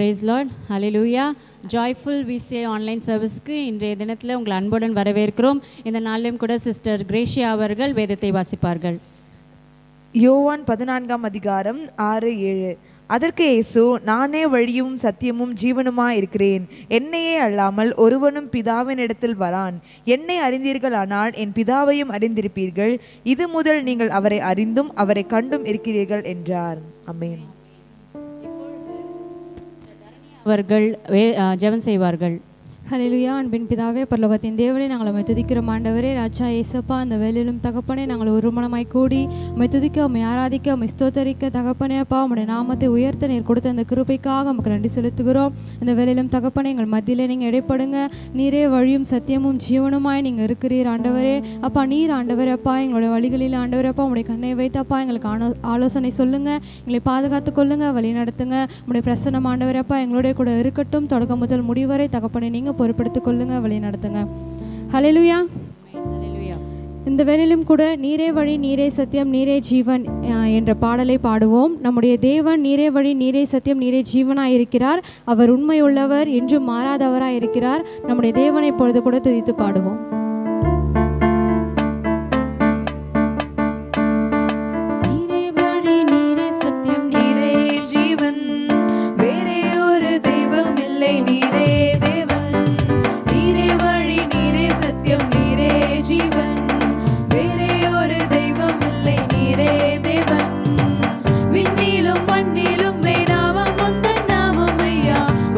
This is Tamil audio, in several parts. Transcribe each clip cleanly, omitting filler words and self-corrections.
Praise Lord. Hallelujah. Joyful VCA online சர்வீஸ்க்கு இன்றைய தினத்தில் உங்கள் அன்புடன் வரவேற்கிறோம். இந்த நாளிலும் கூட சிஸ்டர் கிரேஷியா அவர்கள் வேதத்தை வாசிப்பார்கள். யோவான் 14 அதிகாரம் 6-7. அதற்கு இயேசு, நானே வழியும் சத்தியமும் ஜீவனுமாய் இருக்கிறேன். என்னையே அல்லாமல் ஒருவனும் பிதாவினிடத்தில் வரான். என்னை அறிந்தீர்களானால் என் பிதாவையும் அறிந்திருப்பீர்கள். இது முதல் நீங்கள் அவரை அறிந்தும் அவரை கண்டும் இருக்கிறீர்கள் என்றார். ஆமென். அவர்கள் ஜெபம் செய்வார்கள். ஹல்லேலூயா. அன்பின் பிதாவே, பரலோகத்தின் தேவனே, நாங்கள் உம்மை துதிக்கிறோம். ஆண்டவரே, ராஜா இயேசப்பா, அந்த வேலையிலும் தகப்பனே, நாங்கள் ஒரு மனமாய் கூடி உம்மை துதிக்க, உம்மை ஆராதிக்க, உம்மை ஸ்தோத்தரிக்க தகப்பனே அப்பா, உம்முடைய நாமத்தை உயர்த்த நீர் கொடுத்த அந்த கிருபைக்காக உமக்கு நன்றி செலுத்துகிறோம். இந்த வேலையிலும் தகப்பனே, எங்கள் மத்தியிலே நீங்கள் இடைப்படுங்க. நீரே வழியும் சத்தியமும் ஜீவனுமாய் நீங்கள் இருக்கிறீர் ஆண்டவரே அப்பா. நீர் ஆண்டவரே அப்பா, எங்களுடைய வழிகளில் ஆண்டவரே அப்பா, உம்முடைய கண்ணை வைத்தப்பா எங்களுக்கு ஆலோசனை சொல்லுங்க, எங்களை பாதுகாத்து கொள்ளுங்க, வழி நடத்துங்க. உம்முடைய பிரசன்னம் ஆண்டவரே அப்பா எங்களுடைய கூட இருக்கட்டும். தொடக்கம் முதல் முடிவரை தகப்பனே நீங்கள் பொறுப்படுத்திக் கொள்ளுங்க, வழி நடத்துங்க. ஹல்லேலூயா. இந்த வேளையிலும் கூட நீரே வழி, நீரே சத்தியம், நீரே ஜீவன் என்ற பாடலை பாடுவோம். நம்முடைய தேவன் நீரே வழி, நீரே சத்தியம், நீரே ஜீவனாய் இருக்கிறார். அவர் உண்மையுள்ளவர், என்றும் மாறாதவராய் இருக்கிறார். நம்முடைய தேவனை பொழுது கூட துதித்து பாடுவோம்.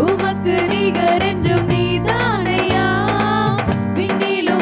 உமக்கு நிகர் என்றும் நீதானையா. விண்ணிலும்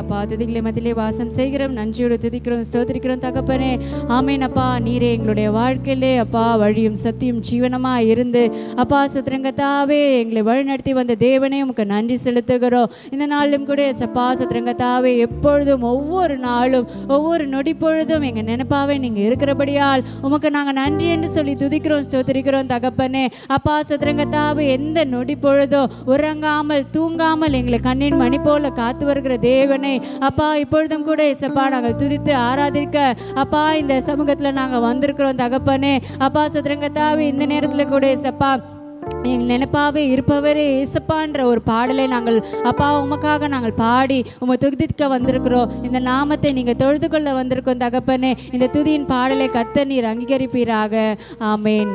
அப்பா துதிகளை மத்தியிலே வாசம் செய்கிறோம். நன்றியோடு துதிக்கிறோம், ஸ்தோத்திரிக்கிறோம் தகப்பனே. ஆமேன் அப்பா. நீரே எங்களுடைய வாழ்க்கையிலே அப்பா வழியும் சத்தியும் ஜீவனமாக இருந்து அப்பா சுத்திரங்கத்தாவே எங்களை வழிநடத்தி வந்த தேவனே உமக்கு நன்றி செலுத்துகிறோம். இந்த நாளிலும் கூட சப்பா சுத்திரங்கத்தாவே எப்பொழுதும் ஒவ்வொரு நாளும் ஒவ்வொரு நொடி பொழுதும் எங்கள் நினைப்பாவே நீங்கள் இருக்கிறபடியால் உமக்கு நாங்கள் நன்றி என்று சொல்லி துதிக்கிறோம், ஸ்தோத்திரிக்கிறோம் தகப்பனே. அப்பா சுத்திரங்கத்தாவே எந்த நொடி பொழுதும் உறங்காமல் தூங்காமல் எங்களை கண்ணின் மணி போல காத்து வருகிற தேவனே அப்பா இப்பொழுதும் கூட ஏசப்பா நாங்கள் துதித்து ஆராதிக்க அப்பா இந்த சமூகத்தில் நாங்கள் வந்திருக்கிறோம் தகப்பனே. அப்பா சுத்திரங்கத்தாவே இந்த நேரத்தில் கூட ஏசப்பா எங்கள் நினைப்பாவே இருப்பவரே ஏசப்பான்ற ஒரு பாடலை நாங்கள் அப்பா உமக்காக நாங்கள் பாடி உமை துதிக்க வந்திருக்கிறோம். இந்த நாமத்தை நீங்கள் தொழுது கொள்ள வந்திருக்கோம் தகப்பனே. இந்த துதியின் பாடலை கர்த்தர் நீர் அங்கீகரிப்பீராக. ஆமேன்.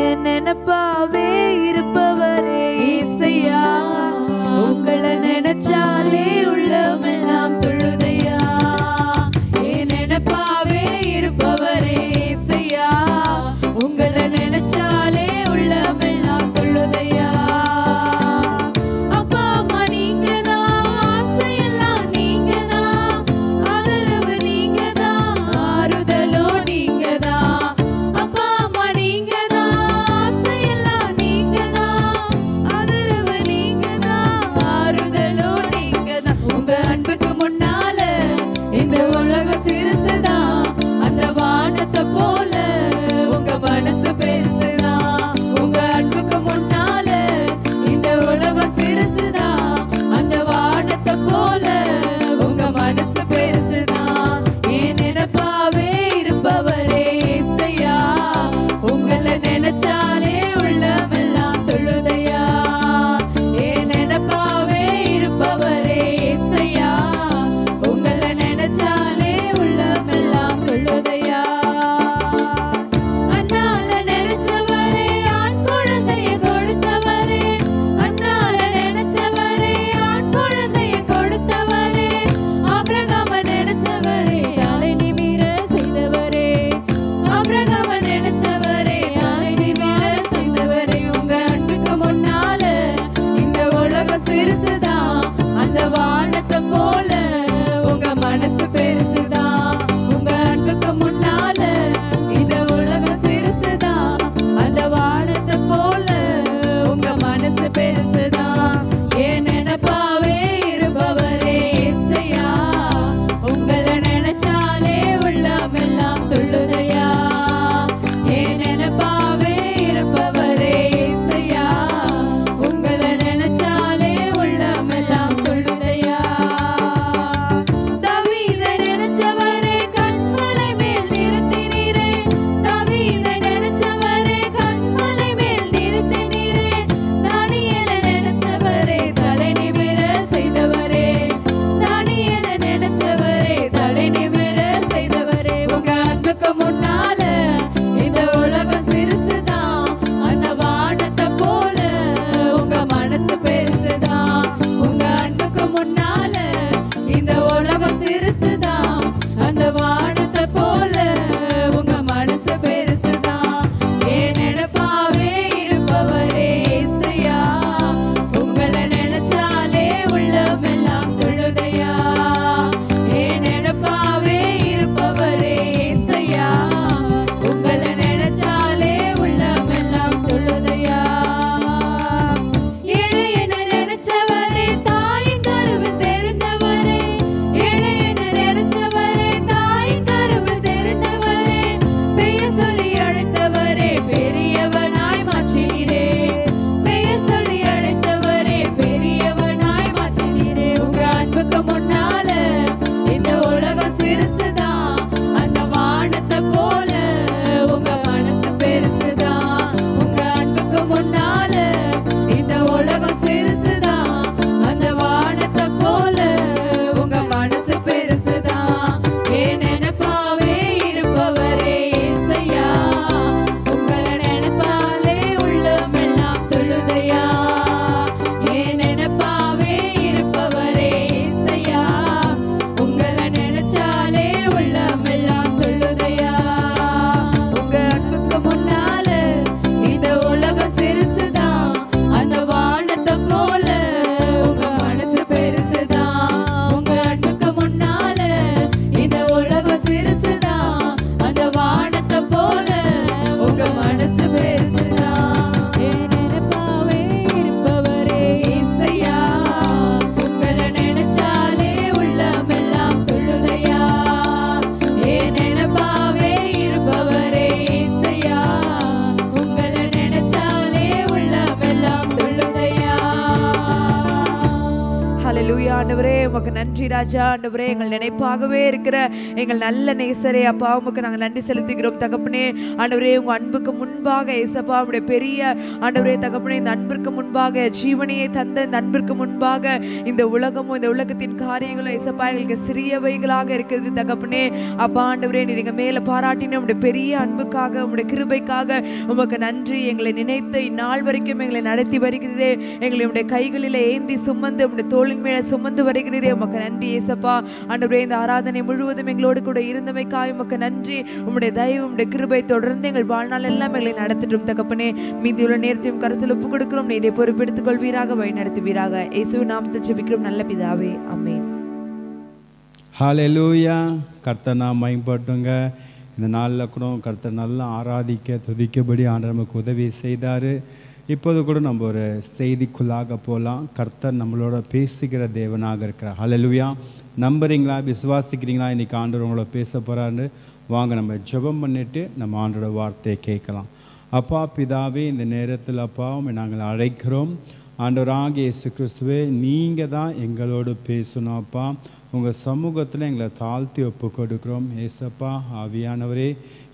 என் நினைப்பாவே இருப்பவரே இசையா, உங்களை நினைச்சாலே உள்ளமெல்லாம் துள்ளுதையா. என் நினைப்பாவே இருப்பவரே இசையா, உங்களை நினைச்சாலே உள்ளமெல்லாம் துள்ளுதையா. அப்பா அம்மா நீங்க தான், ஆசையெல்லாம் நீங்க தான், ஆதரவு நீங்க தான், ஆறுதலோ நீங்க தான். அப்பா அம்மா நீங்க தான், ஆசையெல்லாம் நீங்க தான், ஆதரவு நீங்க தான், ஆறுதலோ நீங்க தான். ஆண்டவரே, உமக்கு நன்றி ராஜா. ஆண்டவரே, எங்கள் நினைப்பாகவே இருக்கிற எங்கள் நல்ல நேசரே அப்பா, உமக்கு நாங்கள் நன்றி செலுத்துகிறோம் தகப்பனே. ஆண்டவரே, உங்க அன்புக்கு முன்பாக ஏசப்பா, உடைய பெரிய ஆண்டவரே தகப்பனே, இந்த அன்பிற்கு முன்பாக, ஜீவனையை தந்த இந்த அன்பிற்கு முன்பாக இந்த உலகமும் இந்த உலகத்தின் காரியங்களும் ஏசப்பா எங்களுக்கு சிறியவைகளாக இருக்கிறது தகப்பனே. அப்பா ஆண்டவரே, நீர் எங்க மேல பாராட்டின உடைய பெரிய அன்புக்காக, உடைய கிருபைக்காக உமக்கு நன்றி. எங்களை நினைத்து இந்நாள் வரைக்கும் எங்களை நடத்தி வருகிறதே, எங்களை உடைய கைகளில ஏந்தி சுமந்து உடைய தோளின் மேல சுமந்து வருகிறதே, உமக்கு நன்றி ஏசப்பா. ஆண்டவரே, இந்த ஆராதனை முழுவதும் எங்களோடு கூட இருந்தமைக்காய் உமக்கு நன்றி. உம்முடைய தயவு, உம்முடைய கிருபை தொடர்ந்து எங்கள் வாழ்நாள் எல்லாம் எங்களை நடத்திட்டும் தகப்பனே. மீதியுள்ள நேரத்தையும் கருத்தில் ஒப்புக் கொடுக்கிறோம். நீரை பொறுப்பெடுத்துக் கொள்வீராக, வழி நடத்துவீராக. இயேசுவின் நாமத்தில் ஜெபிக்கிறோம் நல்ல பிதாவே, ஆமென். ஹல்லேலூயா. கர்த்தர் நாம் மகிமைப்பட்டுங்க. இந்த நாளில் கூட கர்த்தர் நல்லா ஆராதிக்க துதிக்கபடி ஆண்டவர் நமக்கு உதவி செய்தார். இப்போது கூட நம்ம ஒரு செய்திக்குள்ளாக போகலாம். கர்த்தர் நம்மளோட பேசுகிற தேவனாக இருக்கிறார். ஹல்லேலூயா. நம்புறீங்களா, விசுவாசிக்கிறீங்களா? இன்றைக்கி ஆண்டவர் உங்களோட பேச போகிறாரு. வாங்க நம்ம ஜெபம் பண்ணிவிட்டு நம்ம ஆண்டோட வார்த்தையை கேட்கலாம். அப்பா பிதாவே, இந்த நேரத்தில் அப்பா நாங்கள் அழைக்கிறோம். ஆண்டவராகிய இயேசு கிறிஸ்துவே, நீங்கள் தான் எங்களோடு பேசணும் அப்பா. உங்கள் சமூகத்தில் எங்களை தாழ்த்தி ஒப்பு கொடுக்குறோம் ஏசப்பா. ஆவியானவரே,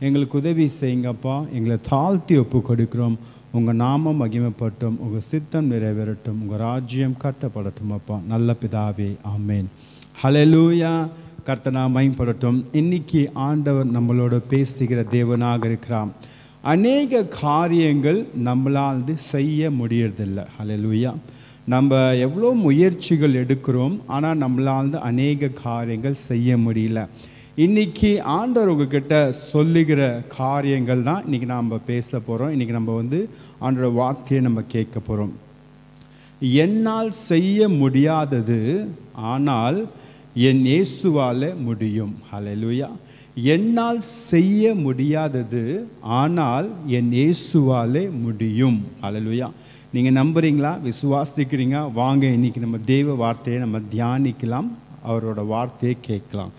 எங்களுக்கு உதவி செய்யுங்கப்பா. எங்களை தாழ்த்தி ஒப்பு கொடுக்குறோம். உங்கள் நாமம் மகிமைப்பட்டும், உங்கள் சித்தம் நிறைவேறட்டும், உங்கள் ராஜ்யம் கட்டப்படட்டும் அப்பா. நல்ல பிதாவே, ஆமேன். ஹல்லேலூயா. கர்த்தர் மகிமைப்படட்டும். இன்னைக்கு ஆண்டவர் நம்மளோட பேசுகிற தேவனாக இருக்கிறான். அநேக காரியங்கள் நம்மளால் செய்ய முடியறதில்லை. ஹல்லேலூயா. நம்ம எவ்வளோ முயற்சிகள் எடுக்கிறோம், ஆனால் நம்மளால் அநேக காரியங்கள் செய்ய முடியல. இன்றைக்கி ஆண்டவர் உங்ககிட்ட சொல்லுகிற காரியங்கள் தான் இன்றைக்கி நாம் பேச போகிறோம். இன்றைக்கி நம்ம ஆண்டோட வார்த்தையை நம்ம கேட்க போகிறோம். என்னால் செய்ய முடியாதது ஆனால் என் இயேசுவால் முடியும். ஹல்லேலூயா. என்னால் செய்ய முடியாதது ஆனால் என் இயேசுவாலே முடியும். ஹல்லேலூயா. நீங்கள் நம்புறீங்களா, விசுவாசிக்கிறீங்க? வாங்க இன்றைக்கி நம்ம தெய்வ வார்த்தையை நம்ம தியானிக்கலாம், அவரோட வார்த்தையை கேட்கலாம்.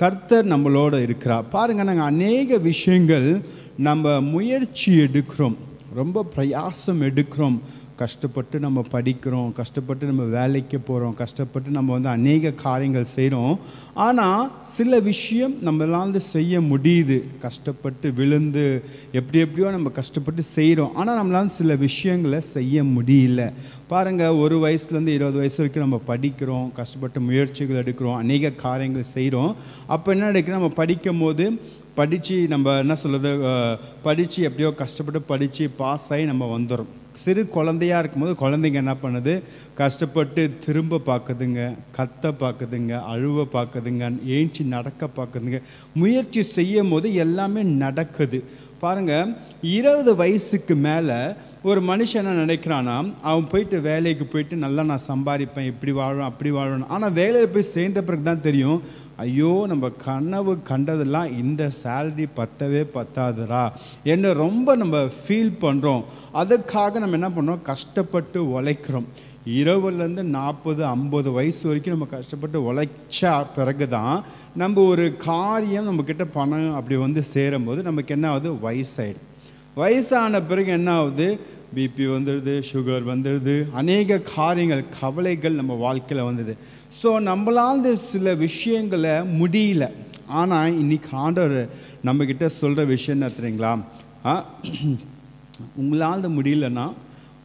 கர்த்தர் நம்மளோட இருக்கிறார். பாருங்கள், நாங்கள் அநேக விஷயங்கள் நம்ம முயற்சி எடுக்கிறோம், ரொம்ப பிரயாசம் எடுக்கிறோம். கஷ்டப்பட்டு நம்ம படிக்கிறோம், கஷ்டப்பட்டு நம்ம வேலைக்கு போகிறோம், கஷ்டப்பட்டு நம்ம அநேக காரியங்கள் செய்கிறோம். ஆனால் சில விஷயம் நம்மளால் செய்ய முடியுது. கஷ்டப்பட்டு விழுந்து எப்படியோ நம்ம கஷ்டப்பட்டு செய்கிறோம். ஆனால் நம்மளால் சில விஷயங்களை செய்ய முடியல. பாருங்கள், 1 வயசுலேருந்து 20 வயசு வரைக்கும் நம்ம படிக்கிறோம், கஷ்டப்பட்டு முயற்சிகள் எடுக்கிறோம், அநேக காரியங்கள் செய்கிறோம். அப்போ என்ன எடுக்கிறோம், நம்ம படிக்கும் போது படித்து நம்ம என்ன சொல்கிறது, படித்து எப்படியோ கஷ்டப்பட்டு படித்து பாஸ் ஆகி நம்ம வந்துடும். சிறு குழந்தையாக இருக்கும்போது குழந்தைங்க என்ன பண்ணுது, கஷ்டப்பட்டு திரும்ப பார்க்குதுங்க, கத்த பார்க்குதுங்க, அழுவ பார்க்குதுங்க, ஏஞ்சி நடக்க பார்க்குதுங்க. முயற்சி செய்யும் போது எல்லாமே நடக்குது. பாருங்கள், 20 வயசுக்கு மேலே ஒரு மனுஷன் என்ன நினைக்கிறான்னா, அவன் போயிட்டு வேலைக்கு போயிட்டு நல்லா நான் சம்பாதிப்பேன், இப்படி வாழணும் அப்படி வாழணும். ஆனால் வேலையில் போய் சேர்ந்த பிறகு தான் தெரியும், ஐயோ நம்ம கனவு கண்டதெல்லாம் இந்த சேலரி பத்தவே பத்தாதுரா என்ன ரொம்ப நம்ம ஃபீல் பண்ணுறோம். அதுக்காக நம்ம என்ன பண்ணுறோம், கஷ்டப்பட்டு உழைக்கிறோம். 20லேருந்து 40, 50 வயசு வரைக்கும் நம்ம கஷ்டப்பட்டு உழைச்சா பிறகு தான் நம்ம ஒரு காரியம் நம்மக்கிட்ட பணம் அப்படி சேரும்போது நமக்கு என்ன ஆகுது, வயசாயிடுது. வயசான பிறகு என்ன ஆகுது, பிபி வந்துடுது, சுகர் வந்துடுது, அநேக காரியங்கள் கவலைகள் நம்ம வாழ்க்கையில் வந்தது. ஸோ நம்மளால் சில விஷயங்களை முடியல. ஆனால் இன்னைக்கு ஆண்டவர் நம்மக்கிட்ட சொல்கிற விஷயம் என்ன தெரியுங்களா, உங்களால் முடியலன்னா,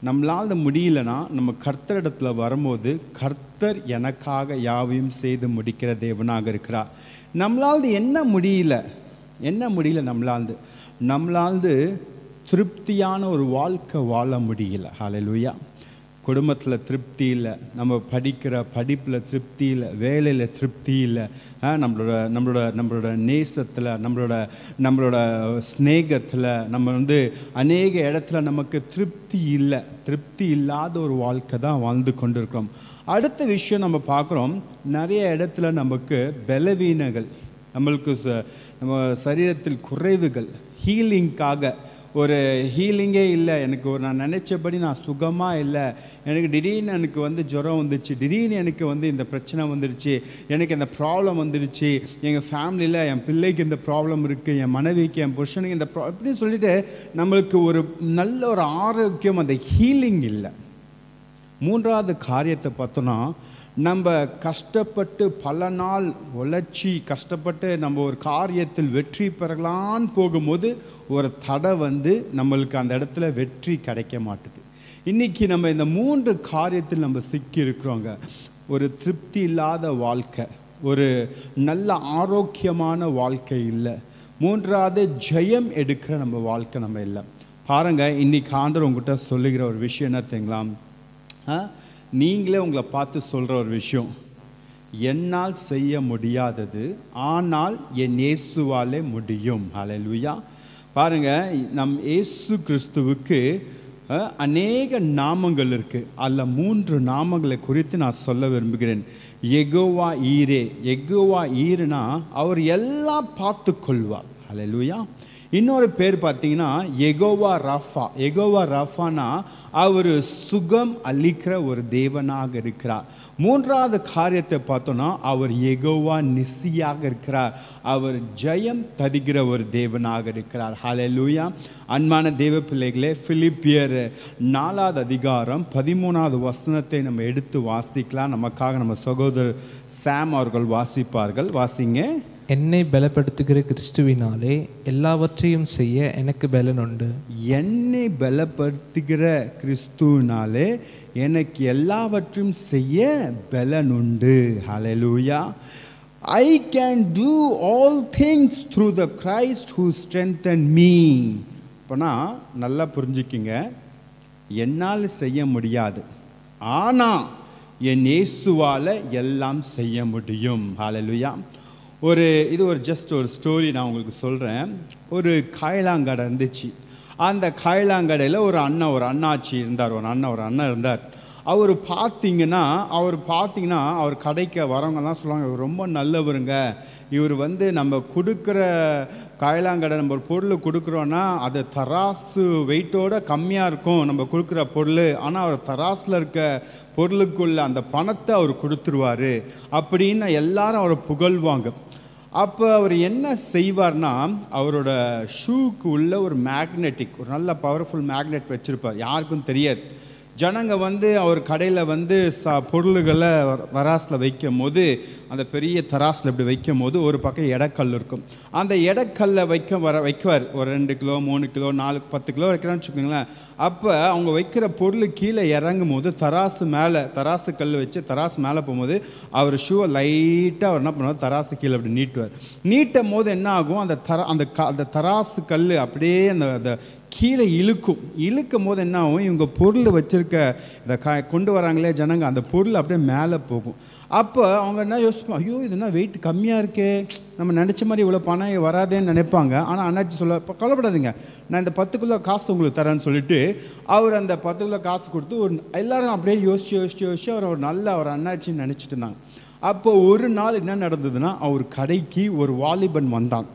நம்மளால் முடியலன்னா நம்ம கர்த்தரிடத்தில் வரும்போது கர்த்தர் எனக்காக யாவையும் செய்து முடிக்கிற தேவனாக இருக்கிறார். நம்மளால் என்ன முடியல நம்மளால் திருப்தியான ஒரு வாழ்க்கை வாழ முடியல. ஹல்லேலூயா. குடும்பத்தில் திருப்தி இல்லை, நம்ம படிக்கிற படிப்பில் திருப்தி இல்லை, வேலையில் திருப்தி இல்லை, நம்மளோட நேசத்தில், நம்மளோட ஸ்நேகத்தில், நம்ம அநேக இடத்துல நமக்கு திருப்தி இல்லை. திருப்தி இல்லாத ஒரு வாழ்க்கை தான் வாழ்ந்து கொண்டிருக்கிறோம். அடுத்த விஷயம் நம்ம பார்க்குறோம், நிறைய இடத்துல நமக்கு பலவீனங்கள், நம்மளுக்கு நம்ம சரீரத்தில் குறைவுகள், ஹீலிங்காக ஒரு ஹீலிங்கே இல்லை, எனக்கு நான் நினச்சபடி நான் சுகமாக இல்லை, எனக்கு திடீர்னு எனக்கு ஜுரம் வந்துடுச்சு, திடீர்னு எனக்கு இந்த பிரச்சனை வந்துடுச்சு, எனக்கு இந்த ப்ராப்ளம் வந்துடுச்சு, எங்கள் ஃபேமிலியில் என் பிள்ளைக்கு இந்த ப்ராப்ளம் இருக்குது, என் மனைவிக்கு, என் புருஷனுக்கு இந்த இப்படின்னு சொல்லிட்டு நம்மளுக்கு ஒரு நல்ல ஒரு ஆரோக்கியம், அந்த ஹீலிங் இல்லை. மூன்றாவது காரியத்தை பார்த்தோன்னா, நம்ம கஷ்டப்பட்டு பல நாள் உழைச்சி கஷ்டப்பட்டு நம்ம ஒரு காரியத்தில் வெற்றி பெறலான்னு போகும்போது ஒரு தடை வந்து நம்மளுக்கு அந்த இடத்துல வெற்றி கிடைக்க மாட்டுது. இன்றைக்கி நம்ம இந்த 3 காரியத்தில் நம்ம சிக்கி இருக்கிறோங்க. ஒரு திருப்தி இல்லாத வாழ்க்கை, ஒரு நல்ல ஆரோக்கியமான வாழ்க்கை இல்லை, மூன்றாவது ஜெயம் எடுக்கிற நம்ம வாழ்க்கை நம்ம இல்லை. பாருங்கள், இன்றைக்கி ஆண்டவர் உங்கள்கிட்ட சொல்லுகிற ஒரு விஷயம் என்ன தெரியுங்களா? நீங்களே உங்களை பார்த்து சொல்கிற ஒரு விஷயம், என்னால் செய்ய முடியாதது ஆனால் என் இயேசுவாலே முடியும். ஹல்லேலூயா. பாருங்கள், நம் இயேசு கிறிஸ்துவுக்கு அநேக நாமங்கள் இருக்குது. அதில் 3 நாமங்களை குறித்து நான் சொல்ல விரும்புகிறேன். யெகோவா ஈரே. யெகோவா ஈருனா அவர் எல்லாம் பார்த்து கொள்வார். ஹல்லேலூயா. இன்னொரு பேர் பார்த்தீங்கன்னா யெகோவா ராஃபா. யெகோவா ராஃபானா அவர் சுகம் அளிக்கிற ஒரு தேவனாக இருக்கிறார். மூன்றாவது காரியத்தை பார்த்தோன்னா அவர் யெகோவா நிசியாக இருக்கிறார். அவர் ஜெயம் தருகிற ஒரு தேவனாக இருக்கிறார். ஹல்லேலூயா. அன்பான தேவ பிள்ளைகளே, பிலிப்பியர் 4வது அதிகாரம் 13வது வசனத்தை நம்ம எடுத்து வாசிக்கலாம். நமக்காக நம்ம சகோதரர் சாம் அவர்கள் வாசிப்பார்கள். வாசிங்க. என்னை பலப்படுத்துகிற கிறிஸ்துவினாலே எல்லாவற்றையும் செய்ய எனக்கு பலன் உண்டு. என்னை பலப்படுத்துகிற கிறிஸ்துவினாலே எனக்கு எல்லாவற்றையும் செய்ய பலன் உண்டு. ஹல்லேலூயா. I can do all things through the Christ who strengthened me. இப்போனா நல்லா புரிஞ்சுக்கிங்க, என்னால் செய்ய முடியாது, ஆனால் என் இயேசுவால் எல்லாம் செய்ய முடியும். ஹல்லேலூயா. இது ஒரு ஜஸ்ட் ஒரு ஸ்டோரி நான் உங்களுக்கு சொல்கிறேன். ஒரு காயலாங்கடை இருந்துச்சு. அந்த காயலாங்கடையில் ஒரு அண்ணாச்சி இருந்தார். ஒரு அண்ணன் இருந்தார். அவர் பார்த்தீங்கன்னா அவர் கடைக்கு வரவங்கலாம் சொல்லுவாங்க, இவர் ரொம்ப நல்லவருங்க, இவர் வந்து நம்ம கொடுக்குற காயலாங்கடை நம்ம ஒரு பொருள் கொடுக்குறோன்னா அது தராசு வெயிட்டோட கம்மியாக இருக்கும் நம்ம கொடுக்குற பொருள், ஆனால் அவர் தராசில் இருக்க பொருளுக்குள்ள அந்த பணத்தை அவர் கொடுத்துருவார் அப்படின்னு எல்லாரும் அவரை புகழ்வாங்க. அப்போ அவர் என்ன செய்வார்னா, அவரோட ஷூக்கு உள்ள ஒரு மேக்னெட்டிக், ஒரு நல்ல பவர்ஃபுல் மேக்னெட் வச்சுருப்பார். யாருக்கும் தெரியாது. ஜனங்க வந்து அவர் கடையில் வந்து பொருள்களை தராசில் வைக்கும் போது, அந்த பெரிய தராசில் இப்படி வைக்கும் போது ஒரு பக்கம் எடைக்கல் இருக்கும். அந்த எடைக்கல்லை வைக்குவார். ஒரு 2 கிலோ 3 கிலோ 4 10 கிலோ வைக்கிறான்னு வச்சுக்கோங்களேன். அப்போ அவங்க வைக்கிற பொருள் கீழே இறங்கும் போது தராசு கல் வச்சு தராசு மேலே போகும்போது அவர் ஷூவை லைட்டாக அவர் என்ன பண்ணுவார், தராசு கீழே அப்படி நீட்டும் போது என்ன ஆகும், அந்த தராசு கல் அப்படியே அந்த கீழே இழுக்கும் போது என்ன ஆகும், இவங்க பொருள் வச்சுருக்க இந்த கொண்டு வராங்களே ஜனங்க, அந்த பொருள் அப்படியே மேலே போகும். அப்போ அவங்க என்ன யோசிப்பாங்க, ஐயோ இதுனா வெயிட் கம்மியாக இருக்கே, நம்ம நினச்ச மாதிரி இவ்வளோ பணம் வராதேன்னு நினைப்பாங்க. ஆனால் அண்ணாச்சி சொல்ல, இப்போ கவலைப்படாதீங்க, நான் இந்த 10 கிலோ காசு உங்களுக்கு தரேன்னு சொல்லிட்டு அவர் அந்த 10 கிலோ காசு கொடுத்து எல்லாரும் அப்படியே யோசிச்சு அவர் அண்ணாச்சின்னு நினச்சிட்டு இருந்தாங்க. அப்போ ஒரு நாள் என்ன நடந்ததுன்னா, அவர் கடைக்கு ஒரு வாலிபன் வந்தான்.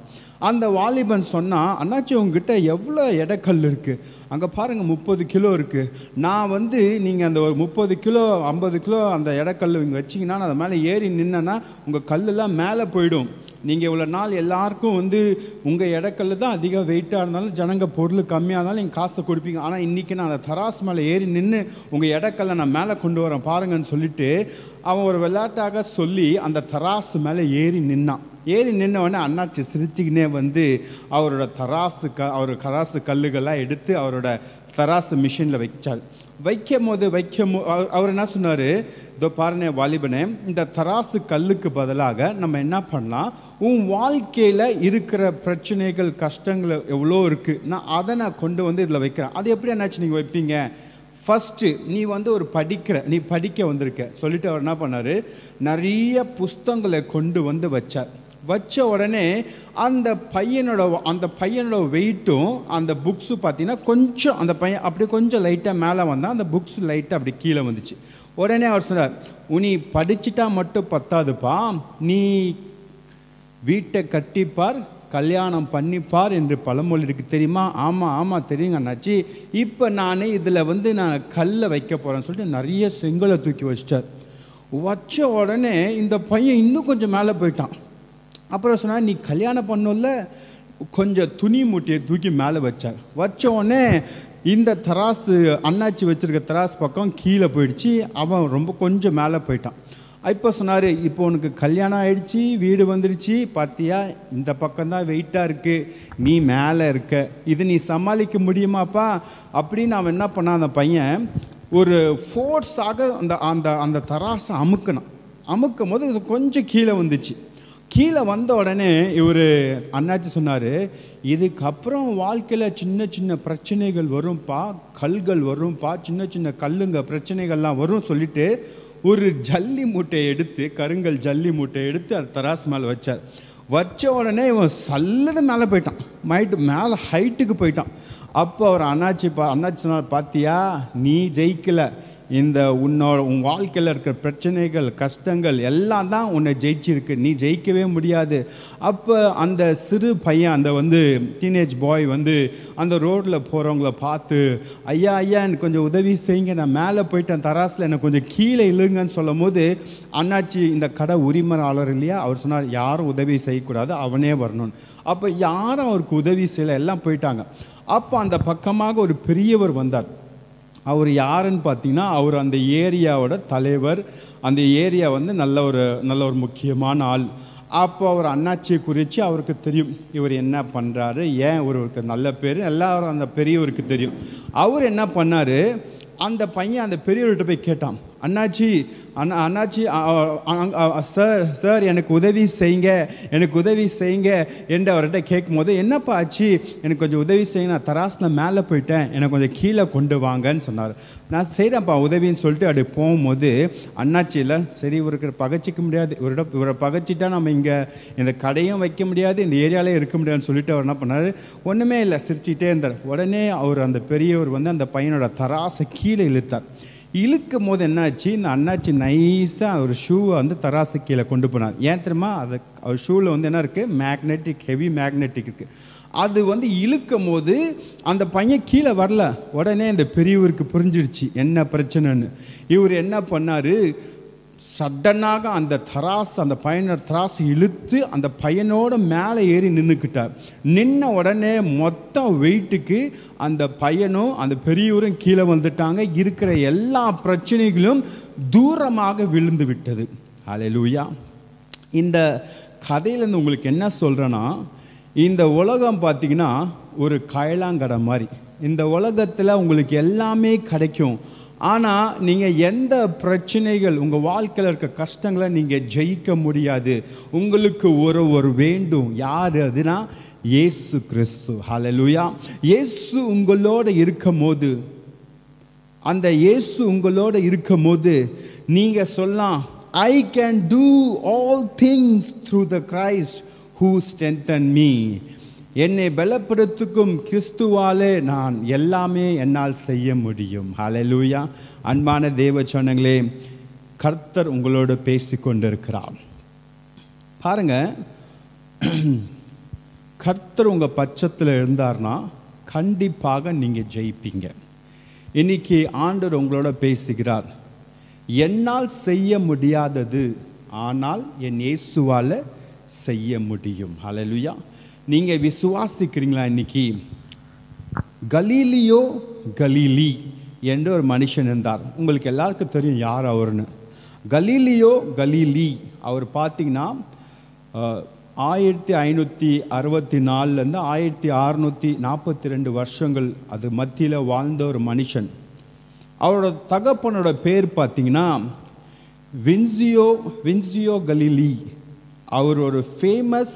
அந்த வாலிபன் சொன்னால், அண்ணாச்சி உங்ககிட்ட எவ்வளோ எடைக்கல் இருக்குது, அங்கே பாருங்கள் 30 கிலோ இருக்குது, நான் வந்து நீங்கள் அந்த ஒரு 30 கிலோ 50 கிலோ அந்த எடைக்கல் இங்கே வச்சிங்கன்னா நான் அது மேலே ஏறி நின்னேன்னா உங்கள் கல்லெல்லாம் மேலே போயிடும். நீங்கள் இவ்வளோ நாள் எல்லாருக்கும் வந்து உங்கள் எடைக்கல் தான் அதிகம் வெயிட்டாக இருந்தாலும் ஜனங்க பொருள் கம்மியாக இருந்தாலும் நீங்கள் காசை கொடுப்பீங்க, ஆனால் இன்றைக்கி நான் அந்த தராசு மேலே ஏறி நின்று உங்கள் எடைக்கல்லை நான் மேலே கொண்டு வரேன் பாருங்கன்னு சொல்லிட்டு அவன் ஒரு விளையாட்டாக சொல்லி அந்த தராசு மேலே ஏறி நின்னவொடனே அண்ணாச்சி சிரிச்சுக்கினே வந்து அவரோட தராசு கல்லுகள்லாம் எடுத்து அவரோட தராசு மிஷினில் வைக்கும் போது அவர் என்ன சொன்னார், இதோ பாருங்க வாலிபனே, இந்த தராசு கல்லுக்கு பதிலாக நம்ம என்ன பண்ணலாம், உன் வாழ்க்கையில் இருக்கிற பிரச்சனைகள் கஷ்டங்கள் எவ்வளோ இருக்குது, நான் அதை கொண்டு வந்து இதில் வைக்கிறேன். அது எப்படி என்னாச்சு நீங்கள் வைப்பீங்க, ஃபஸ்ட்டு நீ வந்து நீ படிக்க வந்திருக்க சொல்லிட்டு அவர் என்ன பண்ணார், நிறைய புஸ்தகங்களை கொண்டு வந்து வச்ச உடனே அந்த பையனோட வெயிட்டும் அந்த புக்ஸு பார்த்தீங்கன்னா கொஞ்சம் அந்த பையன் அப்படி கொஞ்சம் லைட்டாக மேலே வந்தால் அந்த புக்ஸ் லைட்டாக அப்படி கீழே வந்துச்சு. உடனே அவர் சொன்னார், நீ படிச்சுட்டா மட்டும் பத்தாதுப்பா, நீ வீட்டை கட்டிப்பார், கல்யாணம் பண்ணிப்பார் என்று பழமொழி இருக்குது தெரியுமா? ஆமாம் தெரியுங்க அண்ணாச்சி, இப்போ நான் இதில் வந்து நான் கல்லை வைக்க போகிறேன்னு சொல்லிட்டு நிறைய செங்கலை தூக்கி வச்ச உடனே இந்த பையன் இன்னும் கொஞ்சம் மேலே போயிட்டான். அப்புறம் சொன்னால், நீ கல்யாணம் பண்ணல, கொஞ்சம் துணி மூட்டையை தூக்கி மேலே வச்சார். வச்ச உடனே இந்த தராசு அண்ணாச்சி வச்சுருக்க தராசு பக்கம் கீழே போயிடுச்சு. அவன் ரொம்ப கொஞ்சம் மேலே போயிட்டான். இப்போ சொன்னார், இப்போ உனக்கு கல்யாணம் ஆயிடுச்சு, வீடு வந்துடுச்சு, பார்த்தியா இந்த பக்கம்தான் வெயிட்டாக இருக்குது, நீ மேலே இருக்க, இது நீ சமாளிக்க முடியுமாப்பா அப்படின்னு அவன் என்ன பண்ணான், அந்த பையன் ஒரு ஃபோர்ஸாக அந்த அந்த அந்த தராசை அமுக்கும் போது இது கொஞ்சம் கீழே வந்துச்சு. கீழே வந்த உடனே இவர் அண்ணாச்சி சொன்னார், இதுக்கப்புறம் வாழ்க்கையில் சின்ன சின்ன பிரச்சனைகள் வரும்ப்பா, கல்கள் வரும்ப்பா, சின்ன சின்ன கல்லுங்க பிரச்சனைகள்லாம் வரும் சொல்லிட்டு ஒரு ஜல்லி மூட்டையை எடுத்து, கருங்கல் ஜல்லி மூட்டையை எடுத்து அது தராசு மேலே வச்சார். வச்ச உடனே இவன் சல்லுன்னு மேலே போயிட்டான், மேலே ஹைட்டுக்கு போயிட்டான். அப்போ அவர் அண்ணாச்சி சொன்னார், பார்த்தியா நீ ஜெயிக்கலை, இந்த உன் வாழ்க்கையில் இருக்கிற பிரச்சனைகள் கஷ்டங்கள் எல்லாம் தான் உன்னை ஜெயிச்சிருக்கு, நீ ஜெயிக்கவே முடியாது. அப்போ அந்த சிறு பையன், அந்த டீனேஜ் பாய் அந்த ரோட்டில் போகிறவங்கள பார்த்து, ஐயா எனக்கு கொஞ்சம் உதவி செய்யுங்க, நான் மேலே போயிட்டேன் தராசில், எனக்கு கொஞ்சம் கீழே இழுங்கன்னு சொல்லும் போது அண்ணாச்சி இந்த கடை உரிமையாளர் இல்லையா, அவர் சொன்னார், யாரும் உதவி செய்யக்கூடாது, அவனே வரணும்னு. அப்போ யாரும் அவருக்கு உதவி செய்யலை, எல்லாம் போயிட்டாங்க. அப்போ அந்த பக்கமாக ஒரு பெரியவர் வந்தார். அவர் யாருன்னு பார்த்தீங்கன்னா, அவர் அந்த ஏரியாவோட தலைவர். அந்த ஏரியா நல்ல ஒரு முக்கியமான ஆள். அப்போ அவர் அண்ணாச்சியை குறித்து அவருக்கு தெரியும், இவர் என்ன பண்ணுறாரு, ஏன் இவருக்கு நல்ல பேர் எல்லாரும் அந்த பெரியவருக்கு தெரியும். அவர் என்ன பண்ணார், அந்த பையன் அந்த பெரியவர்கிட்ட போய் கேட்டான், அண்ணாச்சி சார் எனக்கு உதவி செய்யுங்க என்று அவர்கிட்ட கேட்கும் போது, என்னப்பா ஆச்சு, எனக்கு கொஞ்சம் உதவி செய்யுங்க, நான் தராசில் மேலே போயிட்டேன், எனக்கு கொஞ்சம் கீழே கொண்டு வாங்கன்னு சொன்னார். நான் செய்கிறேன்ப்பா உதவின்னு சொல்லிட்டு அப்படி போகும்போது அண்ணாச்சியில் சரி, இவருக்கு பகைச்சிக்க முடியாது, இவரை பகைச்சிட்டா நம்ம இங்கே இந்த கடையும் வைக்க முடியாது, இந்த ஏரியாலே இருக்க முடியாதுன்னு சொல்லிட்டு அவர் என்ன பண்ணார், ஒன்றுமே இல்லை சிரிச்சிட்டே இருந்தார். உடனே அவர் அந்த பெரியவர் அந்த பையனோட தராசை கீழே இழுக்கும் போது என்னாச்சு, இந்த அண்ணாச்சி நைஸாக ஒரு ஷூவை தராசு கீழே கொண்டு போனார். ஏன் தெரியுமா, அது அவர் ஷூவில் என்ன இருக்குது, ஹெவி மேக்னெட்டிக் இருக்குது. அது இழுக்கும் போது அந்த பையன் கீழே வரல. உடனே இந்த பெரியவருக்கு புரிஞ்சிடுச்சு என்ன பிரச்சனைன்னு. இவர் என்ன பண்ணார், சடனாக அந்த பையனோட தராசு இழுத்து அந்த பையனோட மேலே ஏறி நின்றுக்கிட்டார். நின்ன உடனே மொத்த வெயிட்டுக்கு அந்த பையனும் அந்த பெரியவரும் கீழே வந்துட்டாங்க. இருக்கிற எல்லா பிரச்சனைகளும் தூரமாக விழுந்து விட்டது. ஹல்லேலூயா. இந்த கதையிலேருந்து உங்களுக்கு என்ன சொல்கிறேன்னா, இந்த உலகம் பார்த்திங்கன்னா ஒரு கைலாங்கடை மாதிரி. இந்த உலகத்தில் உங்களுக்கு எல்லாமே கிடைக்கும். ஆனால் நீங்கள் எந்த பிரச்சனைகள், உங்கள் வாழ்க்கையில் இருக்க கஷ்டங்களை நீங்கள் ஜெயிக்க முடியாது. உங்களுக்கு ஒரு வேண்டும். யார் அதுனா, இயேசு கிறிஸ்து. ஹல்லேலூயா. இயேசு உங்களோட இருக்கும் போது, அந்த இயேசு உங்களோட இருக்கும் போது நீங்கள் சொல்லலாம், I can do all things through the Christ who strengthened me. என்னை பலப்படுத்துக்கும் கிறிஸ்துவாலே நான் எல்லாமே என்னால் செய்ய முடியும். ஹல்லேலூயா. அன்பான தேவ ஜனங்களே, கர்த்தர் உங்களோடு பேசிக்கொண்டிருக்கிறார். பாருங்க, கர்த்தர் உங்கள் பட்சத்தில் இருந்தார்னா கண்டிப்பாக நீங்கள் ஜெயிப்பீங்க. இன்னைக்கு ஆண்டவர் உங்களோட பேசுகிறார். என்னால் செய்ய முடியாதது ஆனால் என் இயேசுவால் செய்ய முடியும். ஹல்லேலூயா. நீங்கள் விசுவாசிக்கிறீங்களா? இன்னைக்கு கலீலி என்று ஒரு மனுஷன் இருந்தார். உங்களுக்கு எல்லாருக்கும் தெரியும் யார் அவர்னு. கலீலி அவர் பார்த்தீங்கன்னா 1564 1642 வருஷங்கள் அது மத்தியில் வாழ்ந்த ஒரு மனுஷன். அவரோட தகப்பனோட பேர் பார்த்தீங்கன்னா வின்சியோ கலீலி. அவர் ஒரு ஃபேமஸ்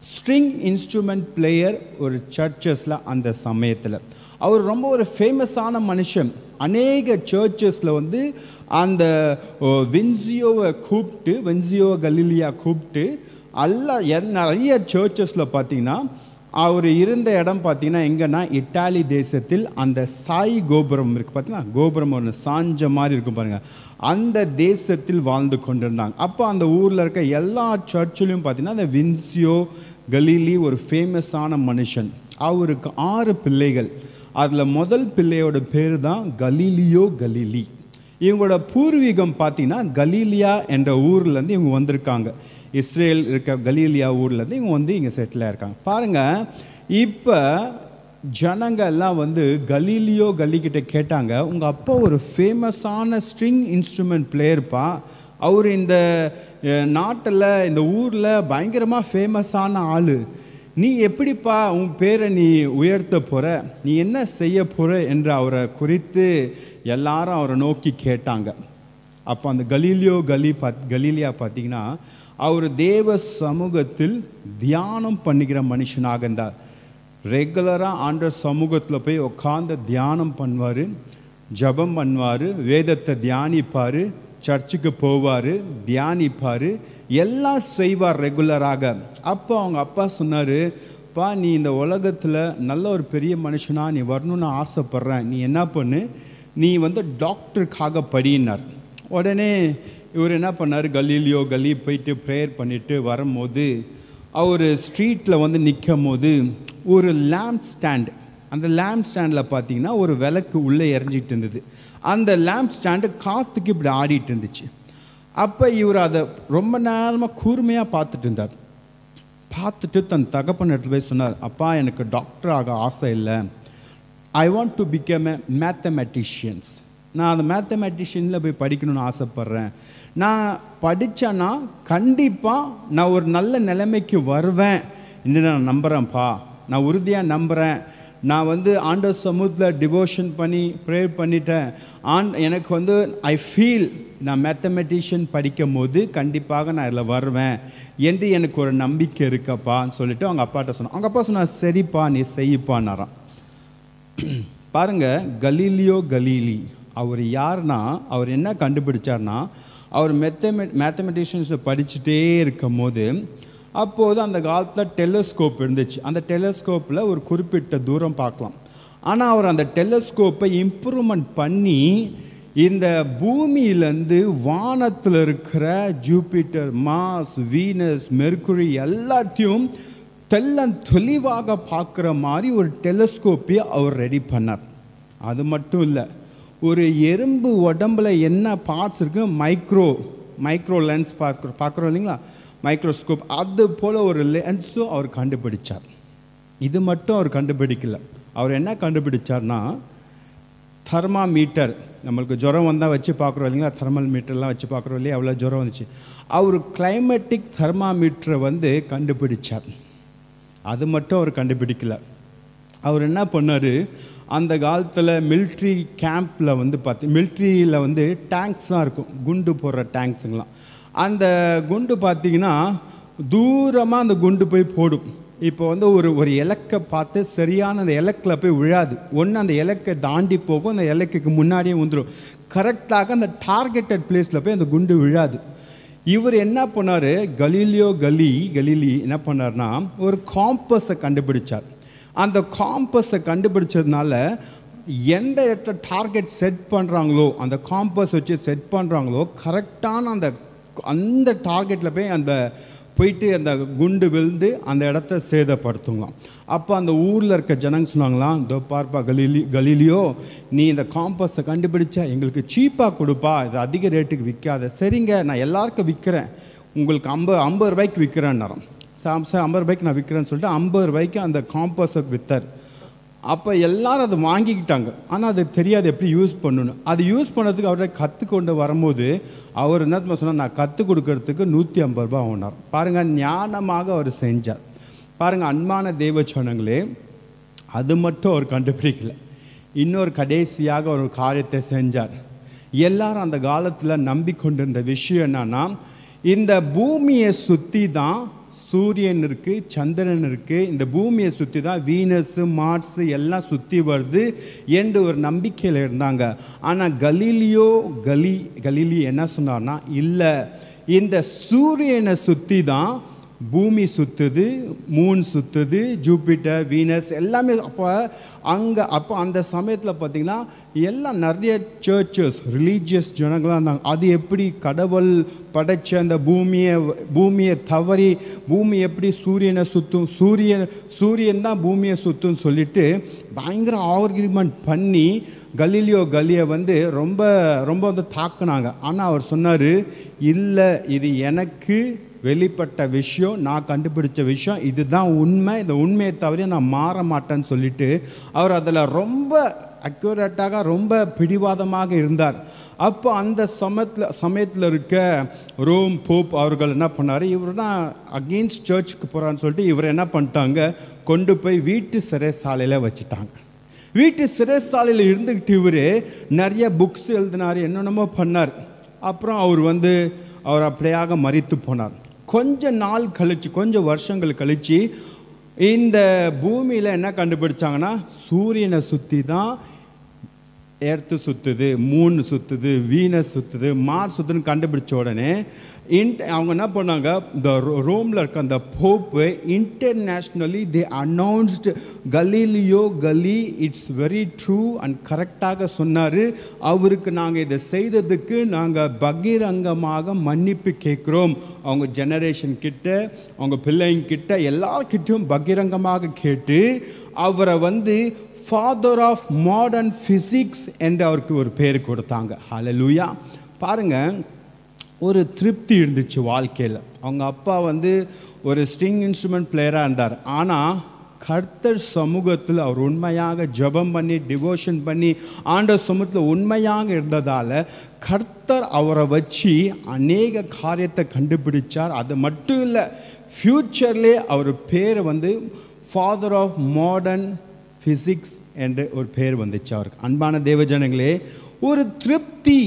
ஸ்ட்ரிங் இன்ஸ்ட்ருமெண்ட் பிளேயர் ஒரு சர்ச்சஸில். அந்த சமயத்தில் அவர் ரொம்ப ஒரு ஃபேமஸான மனுஷன். அநேக சர்ச்சஸில் அந்த வின்சியோ கலீலியா கூப்பிட்டு நிறைய சர்ச்சஸில் பார்த்தீங்கன்னா அவர் இருந்த இடம் பார்த்தீங்கன்னா எங்கன்னா இட்டாலி தேசத்தில் அந்த சாய் கோபுரம் இருக்குது பார்த்தீங்கன்னா, கோபுரம் ஒன்று சாஞ்ச மாதிரி இருக்கும் பாருங்கள், அந்த தேசத்தில் வாழ்ந்து கொண்டிருந்தாங்க. அப்போ அந்த ஊரில் இருக்க எல்லா சர்ச்சிலையும் பார்த்தீங்கன்னா அந்த வின்சியோ கலீலி ஒரு ஃபேமஸான மனுஷன். அவருக்கு 6 பிள்ளைகள். அதில் முதல் பிள்ளையோட பேர் தான் கலீலியோ கலீலி. இவங்களோட பூர்வீகம் பார்த்தீங்கன்னா கலீலியா என்ற ஊர்லேருந்து இவங்க வந்திருக்காங்க. இஸ்ரேல் இருக்க கலீலியா ஊர்லேருந்து இவங்க வந்து இங்கே செட்டில் ஆயிருக்காங்க. பாருங்கள், இப்போ ஜனங்கள்லாம் வந்து கலீலியோ கலிக்கிட்ட கேட்டாங்க, உங்கள் அப்பா ஒரு ஃபேமஸான ஸ்ட்ரிங் இன்ஸ்ட்ருமெண்ட் பிளேயர்ப்பா, அவர் இந்த நாட்டில் இந்த ஊரில் பயங்கரமாக ஃபேமஸான ஆள், நீ எப்படிப்பா உன் பேரை நீ உயர்த்த போகிற, நீ என்ன செய்ய போகிற என்று அவரை குறித்து எல்லாரும் அவரை நோக்கி கேட்டாங்க. அப்போ அந்த கலீலியா பார்த்தீங்கன்னா அவர் தேவ சமூகத்தில் தியானம் பண்ணுகிற மனுஷனாக இருந்தார். ரெகுலராக ஆண்டவர் சமூகத்தில் போய் உட்காந்து தியானம் பண்ணுவார், ஜபம் பண்ணுவார், வேதத்தை தியானிப்பார், சர்ச்சுக்கு போவார், தியானிப்பார், எல்லாம் செய்வார் ரெகுலராக. அப்போ அவங்க அப்பா சொன்னார், பா நீ இந்த உலகத்தில் நல்ல ஒரு பெரிய மனுஷனாக நீ வரணும்னு ஆசைப்பட்றேன், நீ என்ன பண்ணு, நீ வந்து டாக்டருக்காக படினார். உடனே இவர் என்ன பண்ணார், கலீலியோ போயிட்டு ப்ரேயர் பண்ணிவிட்டு வரும்போது அவர் ஸ்ட்ரீட்டில் வந்து நிற்கும் போது ஒரு லேம்ப் ஸ்டாண்டு, அந்த லேம்ப் ஸ்டாண்டில் பார்த்தீங்கன்னா ஒரு விளக்கு உள்ளே எரிஞ்சிட்டு இருந்தது. அந்த லேம்ப் ஸ்டாண்டு காற்றுக்கு இப்படி ஆடிட்டு இருந்துச்சு. அப்போ இவர் அதை ரொம்ப நேரமாக கூர்மையாக பார்த்துட்டு இருந்தார். பார்த்துட்டு தன் தகப்பன் இடத்துல போய் சொன்னார், அப்பா எனக்கு டாக்டர் ஆக ஆசை இல்லை, I want to become a mathematicians, நான் அந்த மேத்தமெட்டிஷியனில் போய் படிக்கணும்னு ஆசைப்பட்றேன், நான் படித்தேன்னா கண்டிப்பாக நான் ஒரு நல்ல நிலைமைக்கு வருவேன் என்று நான் நம்புகிறேன்ப்பா, நான் உறுதியாக நம்புகிறேன், நான் வந்து ஆண்டவர் சமூகத்தில் டிவோஷன் பண்ணி ப்ரேயர் பண்ணிட்டேன், எனக்கு வந்து ஐ ஃபீல் நான் மேத்தமெட்டிஷியன் படிக்கும் போது கண்டிப்பாக நான் இதில் வருவேன் என்று எனக்கு ஒரு நம்பிக்கை இருக்கப்பான்னு சொல்லிட்டு அவங்க அப்பாட்ட சொன்னான். அவங்க அப்பா சொன்னார், சரிப்பா நீ செய்யப்பான்னாராம். பாருங்கள், கலீலியோ அவர் யாருன்னா, அவர் என்ன கண்டுபிடிச்சார்னா, அவர் மேத்தமெட்டிஷியன்ஸை படிச்சுட்டே இருக்கும் போது அப்போது அந்த காலத்தில் டெலஸ்கோப் இருந்துச்சு. அந்த டெலஸ்கோப்பில் ஒரு குறிப்பிட்ட தூரம் பார்க்கலாம். ஆனால் அவர் அந்த டெலஸ்கோப்பை இம்ப்ரூவ்மெண்ட் பண்ணி இந்த பூமியிலேருந்து வானத்தில் இருக்கிற ஜூபிட்டர், மார்ஸ், வீனஸ், மெர்க்குரி எல்லாத்தையும் தெளிவாக பார்க்குற மாதிரி ஒரு டெலஸ்கோப்பை அவர் ரெடி பண்ணார். அது மட்டும் இல்லை, ஒரு எறும்பு உடம்புல என்ன பார்ட்ஸ் இருக்குது, மைக்ரோ லென்ஸ் பார்க்குறோம் இல்லைங்களா, மைக்ரோஸ்கோப், அது போல் ஒரு லென்ஸும் அவர் கண்டுபிடிச்சார். இது மட்டும் அவர் கண்டுபிடிக்கல, அவர் என்ன கண்டுபிடிச்சார்னா தெர்மாமீட்டர், நம்மளுக்கு ஜுரம் வந்தால் வச்சு பார்க்குறோம் இல்லைங்களா, தெர்மல் மீட்டர்லாம் வச்சு பார்க்குறோம் இல்லையா, எவ்வளோ ஜுரம் வந்துச்சு, அவர் கிளைமேட்டிக் தெர்மாமீட்டரை வந்து கண்டுபிடிச்சார். அது மட்டும் அவர் கண்டுபிடிக்கல, அவர் என்ன பண்ணார், அந்த காலத்தில் மிலிட்ரி கேம்பில் வந்து மிலிட்ரியில் வந்து டேங்க்ஸ்லாம் இருக்கும், குண்டு போடுற டேங்க்ஸுங்களாம். அந்த குண்டு பார்த்திங்கன்னா தூரமாக அந்த குண்டு போய் போடும். இப்போ வந்து ஒரு இலக்கை பார்த்து சரியான அந்த இலக்கில் போய் விழாது, ஒன்று அந்த இலக்கை தாண்டி போகும், அந்த இலக்குக்கு முன்னாடியே வந்துடும், கரெக்டாக அந்த டார்கெட்டட் பிளேஸில் போய் அந்த குண்டு விழாது. இவர் என்ன பண்ணார், கலீலி என்ன பண்ணார்னா ஒரு காம்பஸை கண்டுபிடிச்சார். அந்த காம்பஸை கண்டுபிடிச்சதுனால எந்த இடத்துல டார்கெட் செட் பண்ணுறாங்களோ, அந்த காம்பஸ் வச்சு செட் பண்ணுறாங்களோ, கரெக்டான அந்த டார்கெட்டில் போய் போயிட்டு அந்த குண்டு விழுந்து அந்த இடத்த சேதப்படுத்துங்களாம். அப்போ அந்த ஊரில் இருக்க ஜனங்க சொன்னாங்களாம், இதோ பார்ப்பா கலீலியோ, நீ இந்த காம்பஸை கண்டுபிடிச்சா எங்களுக்கு சீப்பாக கொடுப்பா, இது அதிக ரேட்டுக்கு விற்காத. சரிங்க, நான் எல்லாருக்கும் விற்கிறேன், உங்களுக்கு 50 ரூபாய்க்கு விற்கிறேன்னாராம். சார் 50 ரூபாய்க்கு நான் விற்கிறேன்னு சொல்லிட்டு 50 ரூபாய்க்கு அந்த காம்பஸை விற்றார். அப்போ எல்லோரும் அதை வாங்கிக்கிட்டாங்க. ஆனால் அது தெரியாது எப்படி யூஸ் பண்ணணும். அது யூஸ் பண்ணதுக்கு அவரை கற்றுக்கொண்டு வரும்போது அவர் என்ன சொன்னார், நான் கற்றுக் கொடுக்கறதுக்கு 150 ரூபா ஆனார். பாருங்கள், ஞானமாக அவர் செஞ்சார். பாருங்கள் அன்பான தேவச்சனங்களே, அது மட்டும் அவர் கண்டுபிடிக்கல, இன்னொரு கடைசியாக ஒரு காரியத்தை செஞ்சார். எல்லாரும் அந்த காலத்தில் நம்பிக்கொண்டிருந்த விஷயம் என்னன்னா, இந்த பூமியை சுற்றி தான் சூரியன் இருக்குது, சந்திரன் இருக்குது, இந்த பூமியை சுற்றி தான் வீனஸு, மார்ஸு எல்லாம் சுற்றி வருது என்று ஒரு நம்பிக்கையில் இருந்தாங்க. ஆனால் கலீலி என்ன சொன்னார்னா, இல்லை, இந்த சூரியனை சுற்றி தான் பூமி சுற்றுது, மூன் சுற்றுது, ஜூபிட்டர், வீனஸ் எல்லாமே. அப்போ அந்த சமயத்தில் பார்த்திங்கன்னா எல்லாம் நிறைய சர்ச்சஸ், ரிலீஜியஸ் ஜனங்களாக இருந்தாங்க. அது எப்படி கடவுள் படைச்ச அந்த பூமியை தவறி பூமி எப்படி சூரியனை சுற்றும், சூரியன் தான் பூமியை சுற்றுன்னு சொல்லிட்டு பயங்கர ஆர்கியூமெண்ட் பண்ணி கலீலியோ வந்து ரொம்ப ரொம்ப வந்து தாக்குனாங்க. ஆனால் அவர் சொன்னார், இல்லை இது எனக்கு வெளிப்பட்ட விஷயம், நான் கண்டுபிடிச்ச விஷயம், இதுதான் உண்மை, இந்த உண்மையை தவிர நான் மாற மாட்டேன்னு சொல்லிட்டு அவர் அதில் ரொம்ப அக்யூரேட்டாக ரொம்ப பிடிவாதமாக இருந்தார். அப்போ அந்த சமயத்தில் இருக்க ரோம் போப் அவர்கள் என்ன பண்ணார், இவர் தான் அகெயின்ஸ்ட் சர்ச்சுக்கு போகிறான்னு சொல்லிட்டு இவர் என்ன பண்ணிட்டாங்க, கொண்டு போய் வீட்டு சிறைசாலையில் வச்சுட்டாங்க. வீட்டு சிறைசாலையில் இருந்துக்கிட்டு இவர் நிறைய புக்ஸ் எழுதினார், என்னென்னமோ பண்ணார். அப்புறம் அவர் அப்படியாக மரித்து போனார். கொஞ்ச நாள் கழித்து, கொஞ்சம் வருஷங்கள் கழித்து இந்த பூமியில் என்ன கண்டுபிடிச்சாங்கன்னா, சூரியனை சுற்றி தான் எர்த்து சுற்றுது, மூணு சுற்றுது, வீனஸ் சுற்றுது, மார்ஸ் சுற்றுன்னு கண்டுபிடிச்ச உடனே அவங்க என்ன பண்ணாங்க, இந்த ரோமில் இருக்க அந்த போப்பு இன்டர்நேஷ்னலி தே அனௌன்ஸ்டு கலீலியோ கலி இட்ஸ் வெரி ட்ரூ அண்ட் கரெக்டாக சொன்னார். அவருக்கு நாங்கள் இதை செய்ததுக்கு நாங்கள் பகிரங்கமாக மன்னிப்பு கேட்குறோம். அவங்க ஜெனரேஷன் கிட்ட, அவங்க பிள்ளைங்கிட்ட எல்லார்கிட்டையும் பகிரங்கமாக கேட்டு அவரை ஃபாதர் ஆஃப் மாடர்ன் ஃபிசிக்ஸ் என்று அவருக்கு ஒரு பேர் கொடுத்தாங்க. ஹல்லேலூயா. பாருங்கள், ஒரு திருப்தி இருந்துச்சு வாழ்க்கையில். அவங்க அப்பா ஒரு ஸ்ட்ரிங் இன்ஸ்ட்ருமெண்ட் பிளேயராக இருந்தார். ஆனால் கர்த்தர் சமூகத்தில் அவர் உண்மையாக ஜெபம் பண்ணி டிவோஷன் பண்ணி ஆண்டவர் சமூகத்தில் உண்மையாக இருந்ததால் கர்த்தர் அவரை வச்சு அநேக காரியத்தை கண்டுபிடிச்சார். அது மட்டும் இல்லை, ஃப்யூச்சர்லேயே அவர் பேர் ஃபாதர் ஆஃப் மாடர்ன் ஃபிசிக்ஸ் என்ற ஒரு பேர் வந்துச்சு அவருக்கு. அன்பான தேவஜனங்களே, ஒரு திருப்தி,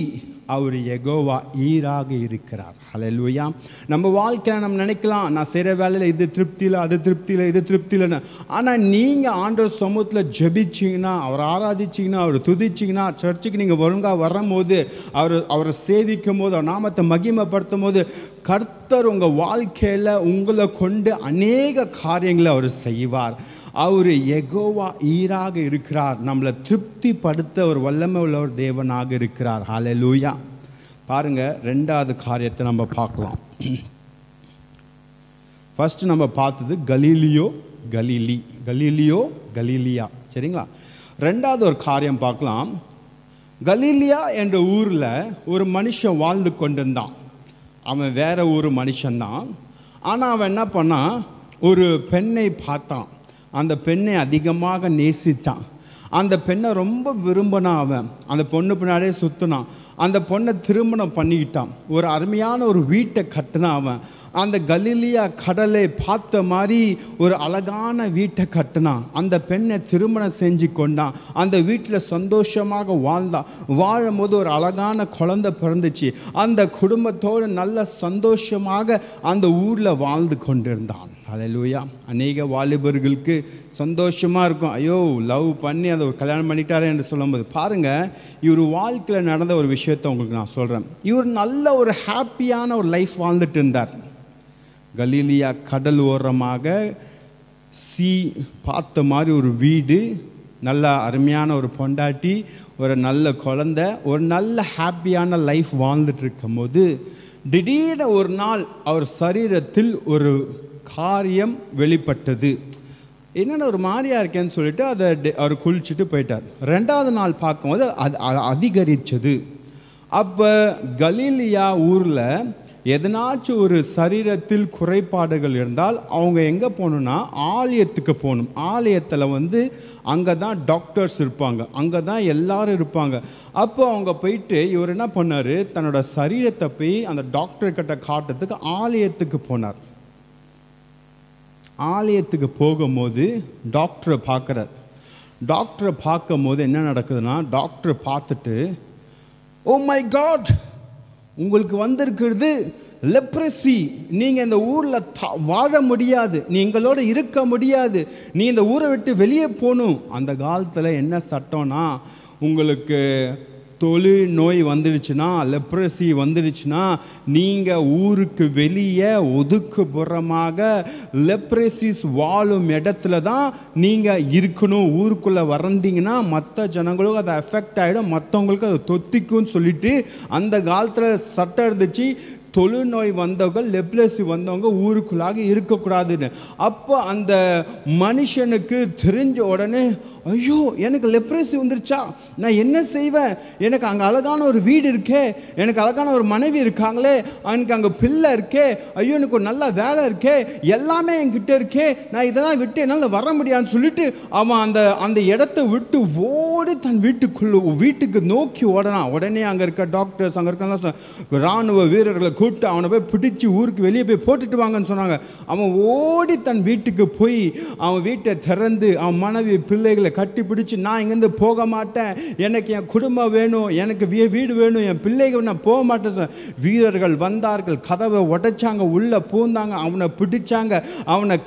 அவர் யெகோவா ஈராக இருக்கிறார். ஹல்லேலூயா. நம்ம வாழ்க்கையில் நம்ம நினைக்கலாம், நான் செய்கிற வேலையில் இது திருப்தியில், அது திருப்தியில், இது திருப்தியில்னு. ஆனால் நீங்கள் ஆண்டவர் சமூகத்தில் ஜெபிச்சிங்கன்னா, அவரை ஆராதிச்சிங்கன்னா, அவரை துதிச்சிங்கன்னா, சர்ச்சுக்கு நீங்கள் ஒழுங்காக வரும்போது, அவரை சேவிக்கும் போது, அவர் நாமத்தை மகிமைப்படுத்தும் போது கர்த்தர் உங்கள் வாழ்க்கையில் உங்களை கொண்டு அநேக காரியங்களை அவர் செய்வார். அவர் யெகோவா ஈராக இருக்கிறார். நம்மளை திருப்திப்படுத்த ஒரு வல்லமை உள்ள ஒரு தேவனாக இருக்கிறார். ஹல்லேலூயா. பாருங்கள், ரெண்டாவது காரியத்தை நம்ம பார்க்கலாம். ஃபஸ்ட்டு நம்ம பார்த்தது கலீலியோ கலீலியா, சரிங்களா? ரெண்டாவது ஒரு காரியம் பார்க்கலாம். கலீலியா என்ற ஊரில் ஒரு மனுஷன் வாழ்ந்து கொண்டிருந்தான். அவன் வேற ஒரு மனுஷன்தான். ஆனால் அவன் என்ன பண்ணான், ஒரு பெண்ணை பார்த்தான். அந்த பெண்ணை அதிகமாக நேசித்தான். அந்த பெண்ணை ரொம்ப விரும்பினான். அவன் அந்த பொண்ணு பின்னாடியே சுற்றினான். அந்த பொண்ணை திருமணம் பண்ணிக்கிட்டான். ஒரு அருமையான ஒரு வீட்டை கட்டினான். அவன் அந்த கலிலியா கடலை பார்த்த மாதிரி ஒரு அழகான வீட்டை கட்டினான். அந்த பெண்ணை திருமணம் செஞ்சு கொண்டான். அந்த வீட்டில் சந்தோஷமாக வாழ்ந்தான். வாழும்போது ஒரு அழகான குழந்தை பிறந்துச்சு. அந்த குடும்பத்தோடு நல்ல சந்தோஷமாக அந்த ஊரில் வாழ்ந்து கொண்டிருந்தான். ஹல்லேலூயா. அநேக வாலிபர்களுக்கு சந்தோஷமாக இருக்கும், ஐயோ லவ் பண்ணி அதை ஒரு கல்யாணம் பண்ணிட்டாரே என்று சொல்லும்போது, பாருங்கள், இவர் வாழ்க்கையில் நடந்த ஒரு விஷயத்தை உங்களுக்கு நான் சொல்கிறேன். இவர் நல்ல ஒரு ஹாப்பியான ஒரு லைஃப் வாழ்ந்துட்டு இருந்தார். கலீலியா கடல் ஓரமாக பார்த்த மாதிரி ஒரு வீடு, நல்ல அருமையான ஒரு பொண்டாட்டி, ஒரு நல்ல குழந்தை, ஒரு நல்ல ஹாப்பியான லைஃப் வாழ்ந்துட்டு இருக்கும் போது திடீர்னு ஒரு நாள் அவர் சரீரத்தில் ஒரு காரியம் வெளிப்பட்டது. என்னென்ன ஒரு மாதிரியாக இருக்கேன்னு சொல்லிட்டு அதை அவர் குளிச்சுட்டு போயிட்டார். ரெண்டாவது நாள் பார்க்கும்போது அது அதிகரித்தது. அப்போ கலீலியா ஊரில் எதனாச்சும் ஒரு சரீரத்தில் குறைபாடுகள் இருந்தால் அவங்க எங்கே போகணுன்னா ஆலயத்துக்கு போகணும். ஆலயத்தில் அங்கே தான் டாக்டர்ஸ் இருப்பாங்க, அங்கே தான் எல்லாரும் இருப்பாங்க. அப்போ அவங்க போயிட்டு இவர் என்ன பண்ணார், தன்னோட சரீரத்தை போய் அந்த டாக்டர்கிட்ட காட்டுறதுக்கு ஆலயத்துக்கு போனார். ஆலயத்துக்கு போகும்போது டாக்டரை பார்க்குறார். டாக்டரை பார்க்கும் போது என்ன நடக்குதுன்னா, டாக்டரை பார்த்துட்டு, ஓ மை காட், உங்களுக்கு வந்திருக்கிறது லெப்ரசி, நீங்கள் இந்த ஊரில் வாழ முடியாது, நீ எங்களோட இருக்க முடியாது, நீ இந்த ஊரை விட்டு வெளியே போகணும். அந்த காலத்தில் என்ன சட்டம்னா, உங்களுக்கு தொழு நோய் வந்துடுச்சுன்னா, லெப்ரசி வந்துடுச்சுன்னா, நீங்கள் ஊருக்கு வெளியே ஒதுக்குப்புறமாக லெப்ரசிஸ் வாழும் இடத்துல தான் நீங்கள் இருக்கணும். ஊருக்குள்ளே வந்தீங்கன்னா மற்ற ஜனங்களும் அதை எஃபெக்ட் ஆகிடும், மற்றவங்களுக்கு அதை தொத்திக்கும்னு சொல்லிட்டு அந்த காலத்தில் சட்டம் இருந்துச்சு. தொழுநோய் வந்தவங்க, லெப்ரசி வந்தவங்க ஊருக்குள்ளாக இருக்கக்கூடாதுன்னு. அப்போ அந்த மனுஷனுக்கு தெரிஞ்ச உடனே, ஐயோ எனக்கு லெப்ரசி வந்துருச்சா, நான் என்ன செய்வேன்? எனக்கு அங்கே அழகான ஒரு வீடு இருக்கே, எனக்கு அழகான ஒரு மனைவி இருக்காங்களே, எனக்கு அங்கே பிள்ளை இருக்கே, ஐயோ எனக்கு ஒரு நல்ல வேலை இருக்கே, எல்லாமே என்கிட்ட இருக்கே, நான் இதெல்லாம் விட்டு என்னால் வர முடியாதுன்னு சொல்லிட்டு அவன் அந்த இடத்த விட்டு ஓடி தன் வீட்டுக்கு நோக்கி ஓடனான். உடனே அங்கே இருக்க டாக்டர்ஸ், அங்கே இருக்க இராணுவ வீரர்களை கூப்பிட்டு அவனை போய் பிடிச்சி ஊருக்கு வெளியே போய் போட்டுட்டு வாங்கன்னு சொன்னாங்க. அவன் ஓடி தன் வீட்டுக்கு போய் அவன் வீட்டை திறந்து அவன் மனைவி பிள்ளைகளை கட்டி பிடிச்சி, நான் இங்கேருந்து போக மாட்டேன், எனக்கு என் குடும்பம் வேணும், எனக்கு வீடு வேணும், என் பிள்ளைகள் நான் போக மாட்டேன். வீரர்கள் வந்தார்கள், கதவை உடைச்சாங்க, உள்ளே பூந்தாங்க, அவனை பிடிச்சாங்க, அவனை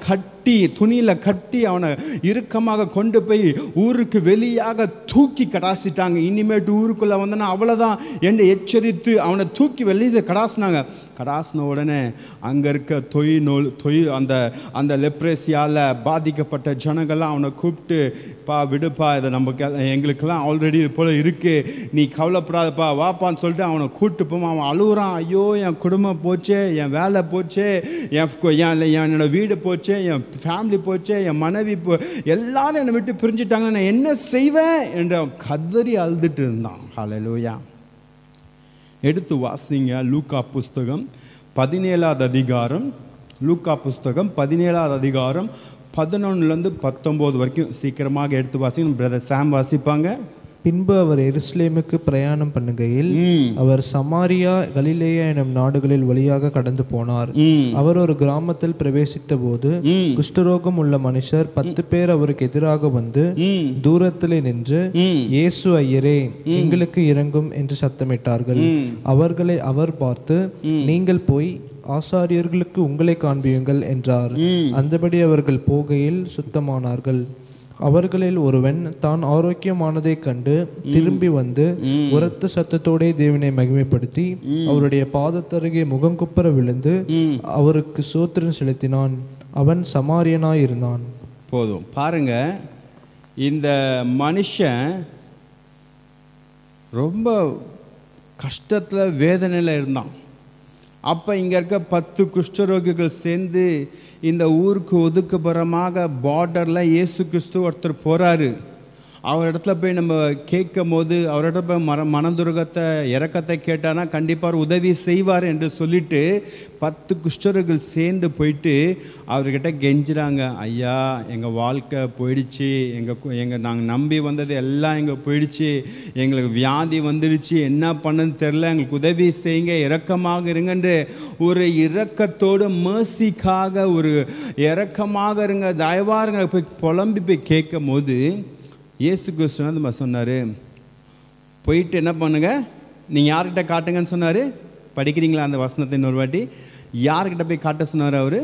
துணியில் கட்டி அவனை இறுக்கமாக கொண்டு போய் ஊருக்கு வெளியாக தூக்கி கடாசிட்டாங்க. இனிமேட்டு ஊருக்குள்ளே வந்தனா அவ்வளோதான் என்று எச்சரித்து அவனை தூக்கி வெளியே கடாசினாங்க. கடாசின உடனே அங்கே இருக்க அந்த லெப்ரேசியால் பாதிக்கப்பட்ட ஜனங்கள்லாம் அவனை கூப்பிட்டு, விடுப்பா, இதை எங்களுக்கெல்லாம் ஆல்ரெடி இது போல் இருக்குது, நீ கவலைப்படாதப்பா, வாப்பான்னு சொல்லிட்டு அவனை கூப்பிட்டு போவான். அவன் அழுகுறான், ஐயோ என் குடும்பம் போச்சே, என் வேலை போச்சே, என்னோட வீடு போச்சே, என் ஃபேமிலி போச்சே, என் மனைவி எல்லாரும் என்னை விட்டு பிரிஞ்சுட்டாங்க, நான் என்ன செய்வேன் என்று கதறி அழுதுட்டு இருந்தான். ஹல்லேலூயா. எடுத்து வாசிங்க லூக்கா புஸ்தகம் 17வது அதிகாரம். லூக்கா புஸ்தகம் 17வது அதிகாரம் 11லேருந்து 19 வரைக்கும் சீக்கிரமாக எடுத்து வாசிங்க. பிரதர் சாம் வாசிப்பாங்க. பின்பு அவர் எருசலேமுக்கு பிரயாணம் பண்ணுகையில் அவர் சமாரியா, கலிலேயா எனும் நாடுகளில் வழியாக கடந்து போனார். அவர் ஒரு கிராமத்தில் பிரவேசித்த போது குஷ்டரோகம் உள்ள மனுஷர் 10 பேர் அவருக்கு எதிராக வந்து தூரத்திலே நின்று, இயேசு ஐயரே, எங்களுக்கு இரங்கும் என்று சத்தமிட்டார்கள். அவர்களை அவர் பார்த்து, நீங்கள் போய் ஆசாரியர்களுக்கு உங்களை காண்பியுங்கள் என்றார். அந்தபடி அவர்கள் போகையில் சுத்தமானார்கள். அவர்களில் ஒருவன் தான் ஆரோக்கியமானதை கண்டு திரும்பி வந்து உரத்த சத்தத்தோடே தேவனை மகிமைப்படுத்தி அவருடைய பாதத்தருகே முகங்குப்புற விழுந்து அவருக்கு ஸ்தோத்திரம் செலுத்தினான். அவன் சமாரியனாய் இருந்தான். போதும் பாருங்க, இந்த மனுஷன் ரொம்ப கஷ்டத்தில் வேதனையில் இருந்தான். அப்போ இங்கே இருக்க 10 குஷ்டரோகிகள் சேர்ந்து இந்த ஊருக்கு ஒதுக்குப்புறமாக பார்டரில் இயேசு கிறிஸ்து ஒருத்தர் போகிறாரு. அவர் இடத்துல போய் நம்ம கேட்கும் போது அவர்கிட்ட போய் மனதுருகத்தை இறக்கத்தை கேட்டானா கண்டிப்பாக உதவி செய்வார் என்று சொல்லிட்டு 10 குஷ்டர்கள் சேர்ந்து போயிட்டு அவர்கிட்ட கெஞ்சுறாங்க, ஐயா எங்கள் வாழ்க்கை போயிடுச்சு, நாங்கள் நம்பி வந்தது எல்லாம் எங்கே போயிடுச்சு, எங்களுக்கு வியாதி வந்துடுச்சு, என்ன பண்ணுன்னு தெரில, எங்களுக்கு உதவி செய்யுங்க, இரக்கமாக இருங்கன்று ஒரு இரக்கத்தோடு மேர்சிக்காக ஒரு இரக்கமாக இருங்க, தயவாருங்க போய் புலம்பி போய் கேட்கும் போது இயேசு கிறிஸ்து நம்ம சொன்னார், போயிட்டு என்ன பண்ணுங்க, நீங்கள் யார்கிட்ட காட்டுங்கன்னு சொன்னார். படிக்கிறீங்களா அந்த வசனத்தை இன்னொரு வாட்டி? யார்கிட்ட போய் காட்ட சொன்னார் அவர்?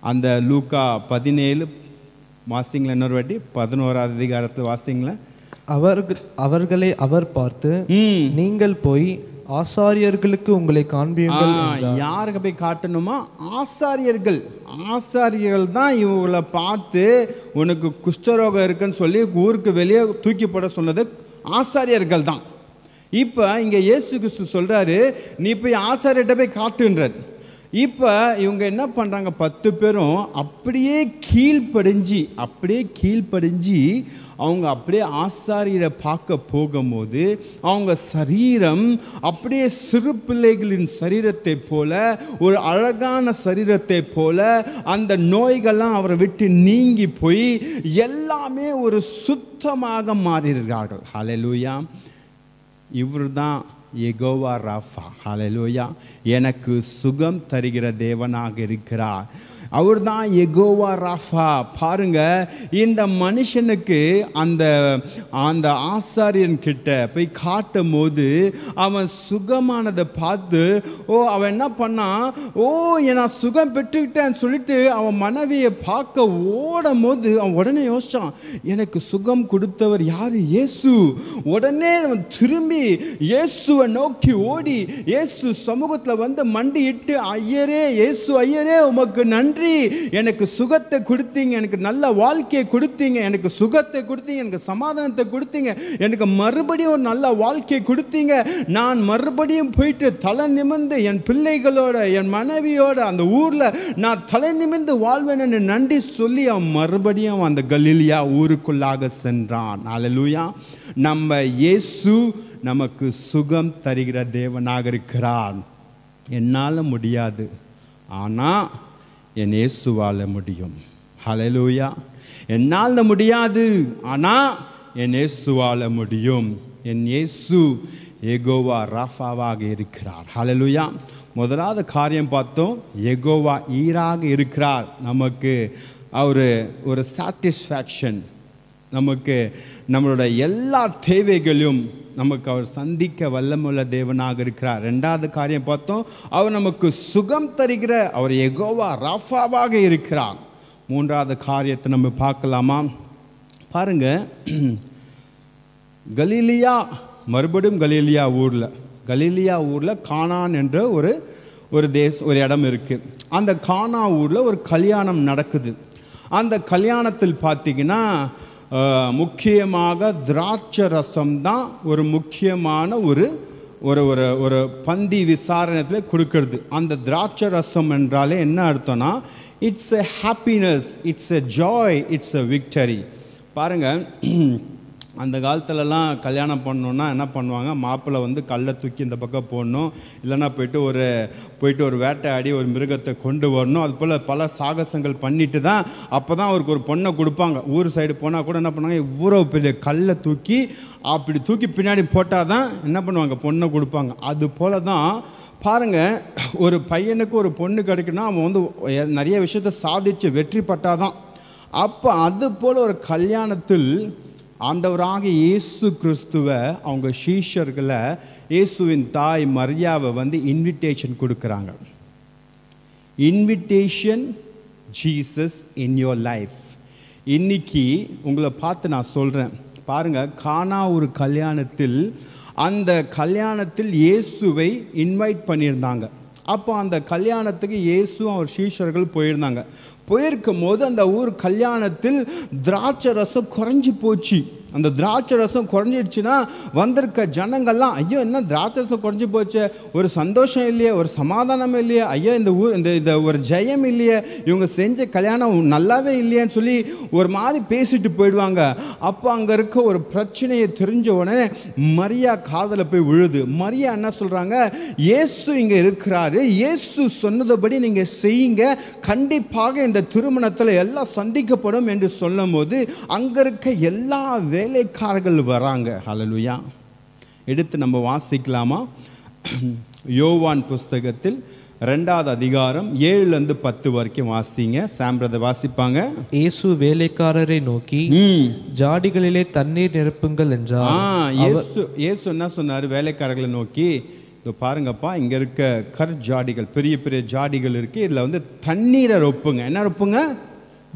அந்த லூக்கா 17 வாசிங்களா இன்னொரு வாட்டி, 11வது அதிகாரத்தில் வாசிங்களா. அவர்களை அவர் பார்த்து, நீங்கள் போய் ஆசாரியர்களுக்கு உங்களை காண்பியுங்கள். யாருக்கு போய் காட்டணுமா? ஆசாரியர்கள் தான் இவங்களை பார்த்து உனக்கு குஷ்டரோகம் இருக்குன்னு சொல்லி ஊருக்கு வெளியே தூக்கி போட சொன்னது ஆசாரியர்கள் தான். இப்போ இங்கே இயேசு கிறிஸ்து சொல்கிறாரு, நீ போய் ஆசாரியர்கிட்ட போய் காட்டுன்றார். இப்போ இவங்க என்ன பண்ணுறாங்க, 10 பேரும் அப்படியே கீழ்ப்படிஞ்சு அவங்க அப்படியே ஆசாரியரை பார்க்க போகும்போது அவங்க சரீரம் அப்படியே சிறு பிள்ளைகளின் சரீரத்தை போல, ஒரு அழகான சரீரத்தை போல, அந்த நோய்கள்லாம் அவரை விட்டு நீங்கி போய் எல்லாமே ஒரு சுத்தமாக மாறியிருக்கிறார்கள். ஹல்லேலூயா. இவர் தான் யெகோவா ராஃபா. ஹல்லேலூயா. எனக்கு சுகம் தருகிற தேவனாக இருக்கிறார். அவர் தான் யெகோவா ராஃபா. பாருங்க, இந்த மனுஷனுக்கு அந்த அந்த ஆசாரியன் கிட்ட போய் காட்டும் போது அவன் சுகமானதை பார்த்து அவன் என்ன பண்ணான், நான் சுகம் பெற்றுக்கிட்டேன்னு சொல்லிட்டு அவன் மனைவியை பார்க்க ஓடும் போது அவன் உடனே யோசிச்சான், எனக்கு சுகம் கொடுத்தவர் யாரு? இயேசு. உடனே அவன் திரும்பி இயேசுவை நோக்கி ஓடி இயேசு சமூகத்தில் வந்து மண்டியிட்டு, ஐயரே, இயேசு ஐயரே, உமக்கு நன்றி, எனக்கு சுகத்தை கொடுத்தீங்க, எனக்கு நல்ல வாழ்க்கையை கொடுத்தீங்க, எனக்கு சுகத்தை கொடுத்தீங்க, எனக்கு சமாதானத்தை கொடுத்தீங்க, எனக்கு மறுபடியும் ஒரு நல்ல வாழ்க்கையை கொடுத்தீங்க. நான் மறுபடியும் போயிட்டு தலை நிமிர்ந்து என் பிள்ளைகளோட என் மனைவியோட அந்த ஊர்ல நான் தலை நிமிர்ந்து வாழ்வேன் என்று நன்றி சொல்லி அவன் மறுபடியும் அந்த கலிலியா ஊருக்குள்ளாக சென்றான். ஹல்லேலூயா. நம்ம இயேசு நமக்கு சுகம் தருகிற தேவனாக இருக்கிறார். என்னால் முடியாது, ஆனால் என் இயேசுவால் முடியும். ஹல்லேலூயா. என்னால் முடியாது, ஆனால் என் இயேசுவால் முடியும். என் இயேசு யெகோவா ராஃபாவாக இருக்கிறார். ஹல்லேலூயா. முதலாவது காரியம் பார்த்தோம், யெகோவா ஈராக இருக்கிறார். நமக்கு ஒரு சாட்டிஸ்ஃபேக்ஷன், நமக்கு நம்மளோட எல்லா தேவைகளையும் நமக்கு அவர் சந்திக்க வல்லமுள்ள தேவனாக இருக்கிறார். ரெண்டாவது காரியம் பார்த்தோம், அவர் நமக்கு சுகம் தருகிற அவர் யெகோவா ராஃபாவாக இருக்கிறார். மூன்றாவது காரியத்தை நம்ம பார்க்கலாமா? பாருங்க, கலிலியா, மறுபடியும் கலிலியா ஊரில் கானான் என்ற ஒரு இடம் இருக்குது. அந்த கானா ஊரில் ஒரு கல்யாணம் நடக்குது. அந்த கல்யாணத்தில் பார்த்தீங்கன்னா முக்கியமாக திராட்சை ரசம் தான் ஒரு முக்கியமான ஒரு ஒரு பந்தி விசாரணத்தில் கொடுக்கறது. அந்த திராட்சை ரசம் என்றாலே என்ன அர்த்தம்னா, it's a happiness, it's a Joy, it's a victory. பாருங்கள், அந்த காலத்துலலாம் கல்யாணம் பண்ணணுன்னா என்ன பண்ணுவாங்க, மாப்பிள்ளை வந்து கல்லை தூக்கி இந்த பக்கம் போடணும், இல்லைன்னா போயிட்டு ஒரு வேட்டையாடி ஒரு மிருகத்தை கொண்டு வரணும். அது போல் பல சாகசங்கள் பண்ணிட்டு தான் அப்போ தான் அவருக்கு ஒரு பொண்ணை கொடுப்பாங்க. ஊர் சைடு போனால் கூட என்ன பண்ணுவாங்க, இவ்வளோ பெரிய கல்லை அப்படி தூக்கி பின்னாடி போட்டால் தான் என்ன பண்ணுவாங்க, பொண்ணை கொடுப்பாங்க. அது போல தான் பாருங்கள், ஒரு பையனுக்கு ஒரு பொண்ணு கிடைக்குன்னா அவன் வந்து நிறைய விஷயத்தை சாதித்து வெற்றி பட்டாதான். அப்போ அது போல் ஒரு கல்யாணத்தில் ஆண்டவராக இயேசு கிறிஸ்துவை அவங்க சீஷர்களை, இயேசுவின் தாய் மரியாவை வந்து இன்விடேஷன் கொடுக்குறாங்க. Invitation Jesus in your life. இன்னைக்கு உங்களை பார்த்து நான் சொல்கிறேன் பாருங்கள், கானா ஒரு கல்யாணத்தில், அந்த கல்யாணத்தில் இயேசுவை இன்வைட் பண்ணியிருந்தாங்க. அப்போ அந்த கல்யாணத்துக்கு இயேசு அவர் சீஷர்கள் போயிருக்கும் போது அந்த ஊர் கல்யாணத்தில் திராட்சை ரசம் குறைஞ்சி போச்சு. அந்த திராட்சை ரசம் குறைஞ்சிடுச்சுன்னா வந்திருக்க ஜனங்கள்லாம், ஐயோ என்ன திராட்சை ரசம் குறைஞ்சி போச்சு, ஒரு சந்தோஷம் இல்லையே, ஒரு சமாதானம் இல்லையே, ஐயோ இந்த ஒரு ஜெயம் இல்லையே, இவங்க செஞ்ச கல்யாணம் நல்லாவே இல்லையேன்னு சொல்லி ஒரு மாதிரி பேசிட்டு போயிடுவாங்க. அப்போ அங்கே இருக்க ஒரு பிரச்சனையை தெரிஞ்ச உடனே மரியா காதில் போய் விழுது. மரியா என்ன சொல்கிறாங்க, இயேசு இங்கே இருக்கிறாரு, இயேசு சொன்னதுபடி நீங்கள் செய்யுங்க, கண்டிப்பாக இந்த திருமணத்தில் எல்லாம் சந்திக்கப்படும் என்று சொல்லும் போது அங்கே இருக்க எல்லா வேலைக்காரர்கள் வராங்க. ஹல்லேலூயா. எடுத்து நம்ம வாசிக்கலாமா? யோவான் புஸ்தகத்தில் 2வது அதிகாரம் 7-10 வரைக்கும் வாசிங்க. சாம்பிரதை வாசிப்பாங்க. இயேசு வேலைக்காரரை நோக்கி, ஜாடிகளிலே தண்ணீர் நிரப்புங்கள் என்றார். இயேசு என்ன சொன்னார்? வேலைக்காரர்களை நோக்கி, இதோ பாருங்கப்பா, இங்கே இருக்க ஜாடிகள், பெரிய பெரிய ஜாடிகள் இருக்குது, இதில் வந்து தண்ணீரை ரொப்புங்க. என்ன ரொப்புங்க?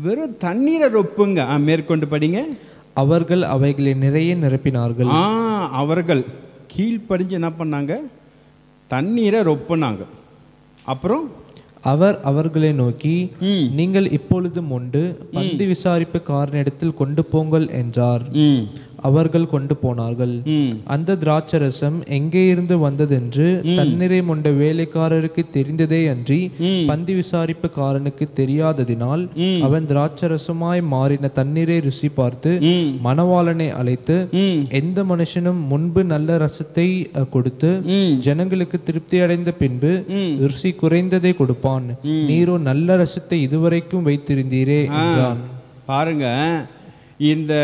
வெறும் தண்ணீரை ரொப்புங்க. மேற்கொண்டு படிங்க. அவர்கள் அவைகளை நிறைய நிரப்பினார்கள். அவர்கள் கீழ்ப்படிஞ்சு என்ன பண்ணாங்க? தண்ணீரை ரொப்புனாங்க. அப்புறம் அவர் அவர்களை நோக்கி, நீங்கள் இப்பொழுதும் உண்டு பந்தி விசாரிப்பு காரனிடத்தில் கொண்டு போங்கள் என்றார். அவர்கள் கொண்டு போனார்கள். அந்த திராட்சரசம் எங்கே இருந்து வந்ததென்று தண்ணீரை மொண்ட வேலைக்காரருக்கு தெரிந்ததே அன்றி பந்தி விசாரிப்புக்காரனுக்கு தெரியாததினால் அவன் திராட்சரசமாய் மாறின தண்ணீரை ருசி பார்த்து மணவாளனை அழைத்து, எந்த மனுஷனும் முன்பு நல்ல ரசத்தை கொடுத்து ஜனங்களுக்கு திருப்தி அடைந்த பின்பு ருசி குறைந்ததை கொடுப்பான், நீரோ நல்ல ரசத்தை இதுவரைக்கும் வைத்திருந்தீரே என்றான். பாருங்க, இந்த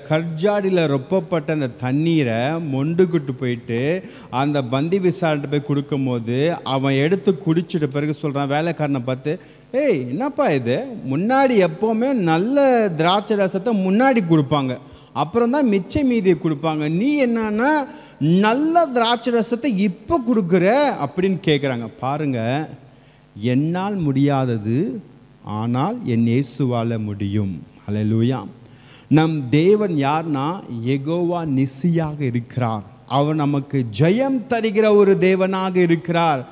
கர்ஜாடியில் ரொப்பப்பட்ட அந்த தண்ணீரை மொண்டுக்கிட்டு போயிட்டு அந்த பந்தி விசாரிட்ட போய் கொடுக்கும்போது அவன் எடுத்து குடிச்சிட்ட பிறகு சொல்கிறான் வேலைக்காரனை பார்த்து, ஏய் என்னப்பா இது, முன்னாடி எப்போவுமே நல்ல திராட்சை ரசத்தை முன்னாடி கொடுப்பாங்க, அப்புறம் தான் மிச்ச மீதியை கொடுப்பாங்க, நீ என்னன்னா நல்ல திராட்சை ரசத்தை இப்போ கொடுக்குற அப்படின்னு கேட்குறாங்க. பாருங்கள், என்னால் முடியாதது ஆனால் என் இயேசுவால் முடியும். ஹல்லேலூயா. நம் தேவன் யார்னா யெகோவா நிசியாக இருக்கிறார். அவர் நமக்கு ஜெயம் தருகிற ஒரு தேவனாக இருக்கிறார்.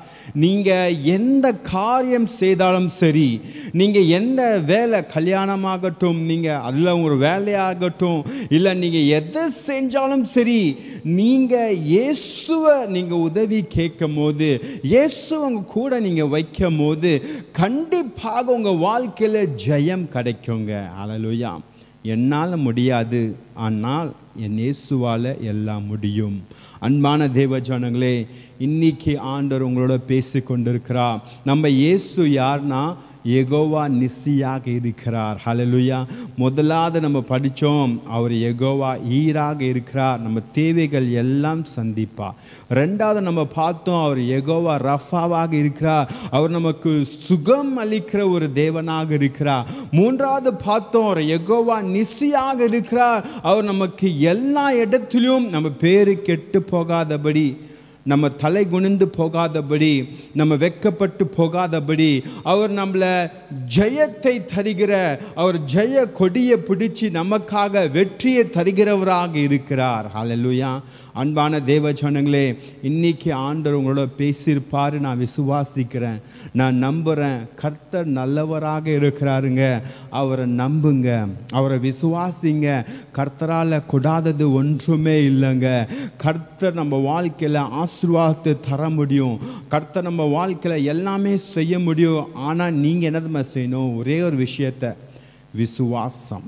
நீங்கள் எந்த காரியம் செய்தாலும் சரி, நீங்கள் எந்த வேலை, கல்யாணமாகட்டும், நீங்கள் அதில் ஒரு வேலையாகட்டும், இல்லை நீங்கள் எதை செஞ்சாலும் சரி, நீங்கள் இயேசுவை நீங்கள் உதவி கேட்கும் போது, இயேசு உங்கள் கூட நீங்கள் வைக்கும் போது கண்டிப்பாக உங்கள் வாழ்க்கையில் ஜெயம் கிடைக்குங்க. ஹல்லேலூயா. என்னால் முடியாது, ஆனால் என் இயேசுவால் எல்லாம் முடியும். அன்பான தேவ ஜனங்களே, இன்னைக்கு ஆண்டவர் உங்களோட பேசி கொண்டிருக்கிறார். நம்ம இயேசு யார்னா யெகோவா நிசியாக இருக்கிறார். ஹல்லேலூயா. முதலாவது நம்ம படித்தோம், அவர் யெகோவா ஈராக இருக்கிறார், நம்ம தேவைகள் எல்லாம் சந்திப்பார். ரெண்டாவது நம்ம பார்த்தோம், அவர் யெகோவா ரஃபாவாக இருக்கிறார், அவர் நமக்கு சுகம் அளிக்கிற ஒரு தேவனாக இருக்கிறார். மூன்றாவது பார்த்தோம், அவர் யெகோவா நிசியாக இருக்கிறார், அவர் நமக்கு எல்லா இடத்திலும் நம்ம பேரு கெட்டு போகாதபடி, நம்ம தலை குனிந்து போகாதபடி, நம்ம வெட்கப்பட்டு போகாதபடி, அவர் நம்மளை ஜெயத்தை தருகிற, அவர் ஜெய கொடியை பிடிச்சி நமக்காக வெற்றியை தருகிறவராக இருக்கிறார். ஹல்லேலூயா. அன்பான தேவ ஜனங்களே, இன்னைக்கு ஆண்டவர் உங்களோட பேசியிருப்பார், நான் விசுவாசிக்கிறேன், நான் நம்புகிறேன். கர்த்தர் நல்லவராக இருக்கிறாருங்க. அவரை நம்புங்க, அவரை விசுவாசிங்க. கர்த்தரால் கூடாதது ஒன்றுமே இல்லைங்க. கர்த்தர் நம்ம வாழ்க்கையில் ஆசீர்வாதத்தை தர முடியும். கர்த்தர் நம்ம வாழ்க்கையில் எல்லாமே செய்ய முடியும். ஆனால் நீங்கள் என்னதுமா செய்யணும்? ஒரே ஒரு விஷயத்தை, விசுவாசம்.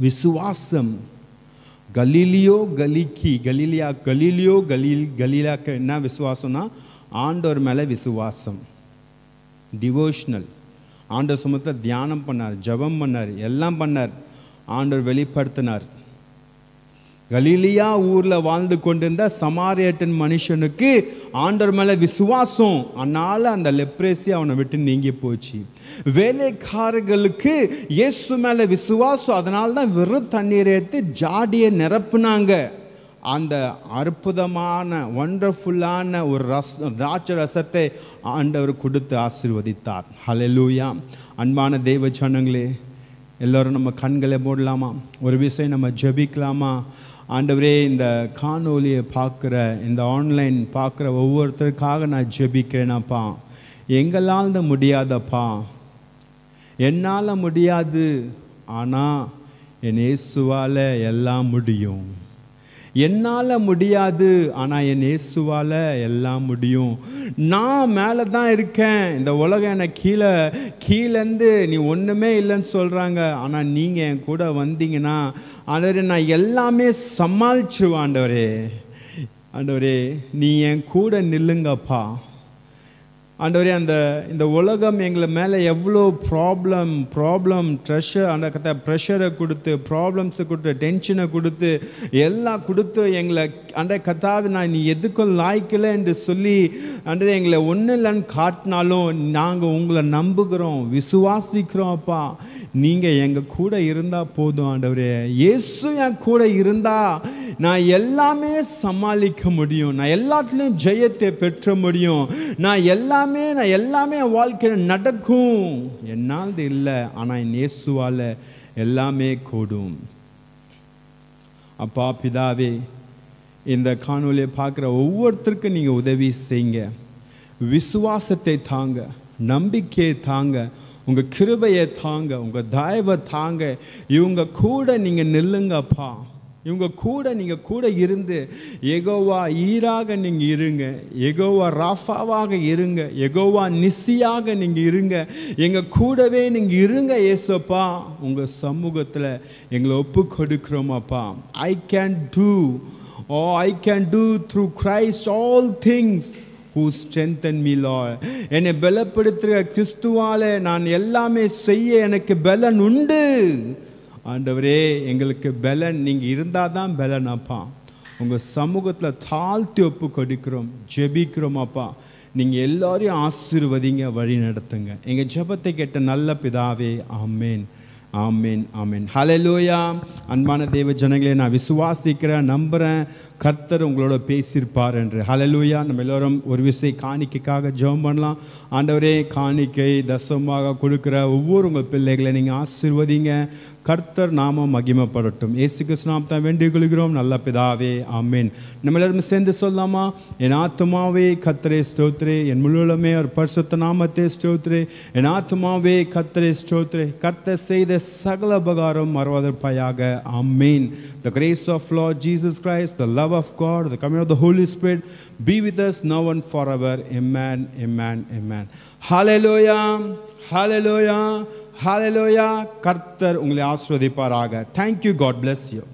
விசுவாசம். கலீலியாக்கு என்ன விசுவாசம்னா, ஆண்டவர் மேலே விசுவாசம். டிவோஷனல். ஆண்டவர் சுமத்தை தியானம் பண்ணார், ஜெபம் பண்ணார், எல்லாம் பண்ணார். ஆண்டவர் வெளிப்படுத்தினார். கலீலியா ஊரில் வாழ்ந்து கொண்டிருந்த சமாரியன் மனுஷனுக்கு ஆண்டவர் மேலே விசுவாசம், அதனால் அந்த லெப்ரேசி அவனை விட்டு நீங்கி போச்சு. வேலைக்காரர்களுக்கு இயேசு மேலே விசுவாசம், அதனால தான் வெறும் தண்ணீரை எடுத்து ஜாடியை நிரப்புனாங்க. அந்த அற்புதமான ஒண்டர்ஃபுல்லான ஒரு திராட்சை ரசத்தை ஆண்டவர் கொடுத்து ஆசீர்வதித்தார். ஹல்லேலூயா. அன்பான தேவ ஜனங்களே, எல்லோரும் நம்ம கண்களை மூடலாமா? ஒரு விஷயம் நம்ம ஜெபிக்கலாமா? ஆண்டவரே, இந்த காணொலியை பார்க்குற, இந்த ஆன்லைன் பார்க்குற ஒவ்வொருத்தருக்காக நான் ஜெபிக்கிறேனாப்பா. எங்களால் முடியாதப்பா, என்னால் முடியாது, ஆனால் என் இயேசுவால் எல்லாம் முடியும். என்னால் முடியாது, ஆனால் என் இயேசுவால் எல்லாம் முடியும். நான் மேலே தான் இருக்கேன், இந்த உலகம் என்னை கீழேருந்து நீ ஒன்றுமே இல்லைன்னு சொல்கிறாங்க, ஆனால் நீங்கள் என் கூட வந்தீங்கன்னா ஆண்டவரே நான் எல்லாமே சமாளிச்சிருவேன். ஆண்டவரே நீ என் கூட நில்லுங்கப்பா. ஆண்டவரே, இந்த உலகம் எங்களை மேலே எவ்வளோ ப்ராப்ளம் ப்ரெஷரை கொடுத்து, ப்ராப்ளம்ஸை கொடுத்து, டென்ஷனை கொடுத்து, எல்லாம் கொடுத்து எங்களை கத்தாவே நான் நீ எதுக்கும் லாய்க்கலை என்று சொல்லி எங்களை ஒன்றும் இல்லைன்னு காட்டினாலும் நாங்கள் உங்களை நம்புகிறோம், விசுவாசிக்கிறோம். அப்பா, நீங்கள் எங்கள் கூட இருந்தால் போதும். ஆண்டவரே, இயேசு என் கூட இருந்தால் நான் எல்லாமே சமாளிக்க முடியும், நான் எல்லாத்துலேயும் ஜெயத்தை பெற்ற முடியும், நான் எல்லாமே என் வாழ்க்கையில் நடக்கும். என்னால் இல்லை, ஆனால் என் இயேசுவால் எல்லாமே கூடும். அப்பா பிதாவே, இந்த காணொலியை பார்க்குற ஒவ்வொருத்தருக்கும் நீங்கள் உதவி செய்யுங்க. விசுவாசத்தை தாங்க, நம்பிக்கையை தாங்க, உங்கள் கிருபையை தாங்க, உங்கள் தயவை தாங்க. இவங்க கூட நீங்கள் நில்லுங்கப்பா. இவங்க கூட நீங்கள் கூட இருந்து யெகோவா ஈராக நீங்கள் இருங்க, யெகோவா ராஃபாவாக இருங்க, யெகோவா நிசியாக நீங்கள் இருங்க. எங்கள் கூடவே நீங்கள் இருங்க ஏசப்பா. உங்கள் சமூகத்தில் எங்களை ஒப்பு கொடுக்குறோமாப்பா. I can do through Christ all things who strengthen me, Lord. என்னை பலப்படுத்துகிற கிறிஸ்துவால் நான் எல்லாமே செய்ய எனக்கு பலன் உண்டு. ஆண்டவரே எங்களுக்கு பலன் நீங்கள் இருந்தால் தான் பலன் அப்பா. உங்கள் சமூகத்தில் தாழ்த்தி ஒப்பு கொடுக்கிறோம், ஜெபிக்கிறோம் அப்பா. நீங்கள் எல்லாரையும் ஆசீர்வதிங்க, வழி நடத்துங்க. எங்கள் ஜெபத்தை கேட்ட நல்ல பிதாவே, ஆமேன், ஆமேன், ஆமேன். ஹல்லேலூயா. அன்பான தேவ ஜனங்களே, நான் விசுவாசிக்கிறேன், நம்புகிறேன் கர்த்தர் உங்களோட பேசியிருப்பார் என்று. ஹல்லேலூயா. நம்ம எல்லோரும் ஒரு விசை காணிக்கைக்காக ஜெபம் பண்ணலாம். ஆண்டவரே, காணிக்கை தசமாக கொடுக்குற ஒவ்வொரு உங்கள் பிள்ளைகளை நீங்கள் ஆசீர்வதிங்க. கர்த்தர் நாமம் மகிமைப்படட்டும். இயேசு கிறிஸ்து நாமத்தை வேண்டிக் கொள்கிறோம் நல்ல பிதாவே, ஆமேன். நம்ம எல்லாரும் சேர்ந்து சொல்லலாமா? என் ஆத்துமாவே கர்த்தரை ஸ்தோத்திரே, என் முழுவதுமே ஒரு பரிசுத்த நாமத்தை ஸ்தோத்திரே. என் ஆத்துமாவே கர்த்தரை ஸ்தோத்திரே, கர்த்தர் செய்த சகல உபகாரம் மறவாதிருப்பாயாக. ஆமேன். The grace of Lord Jesus Christ, the love of God, the coming of the Holy Spirit be with us now and forever. Amen, amen, amen. Hallelujah, hallelujah, hallelujah. கர்த்தர் உங்களை ஆசீர்வதிப்பாராக. Thank you. God bless you.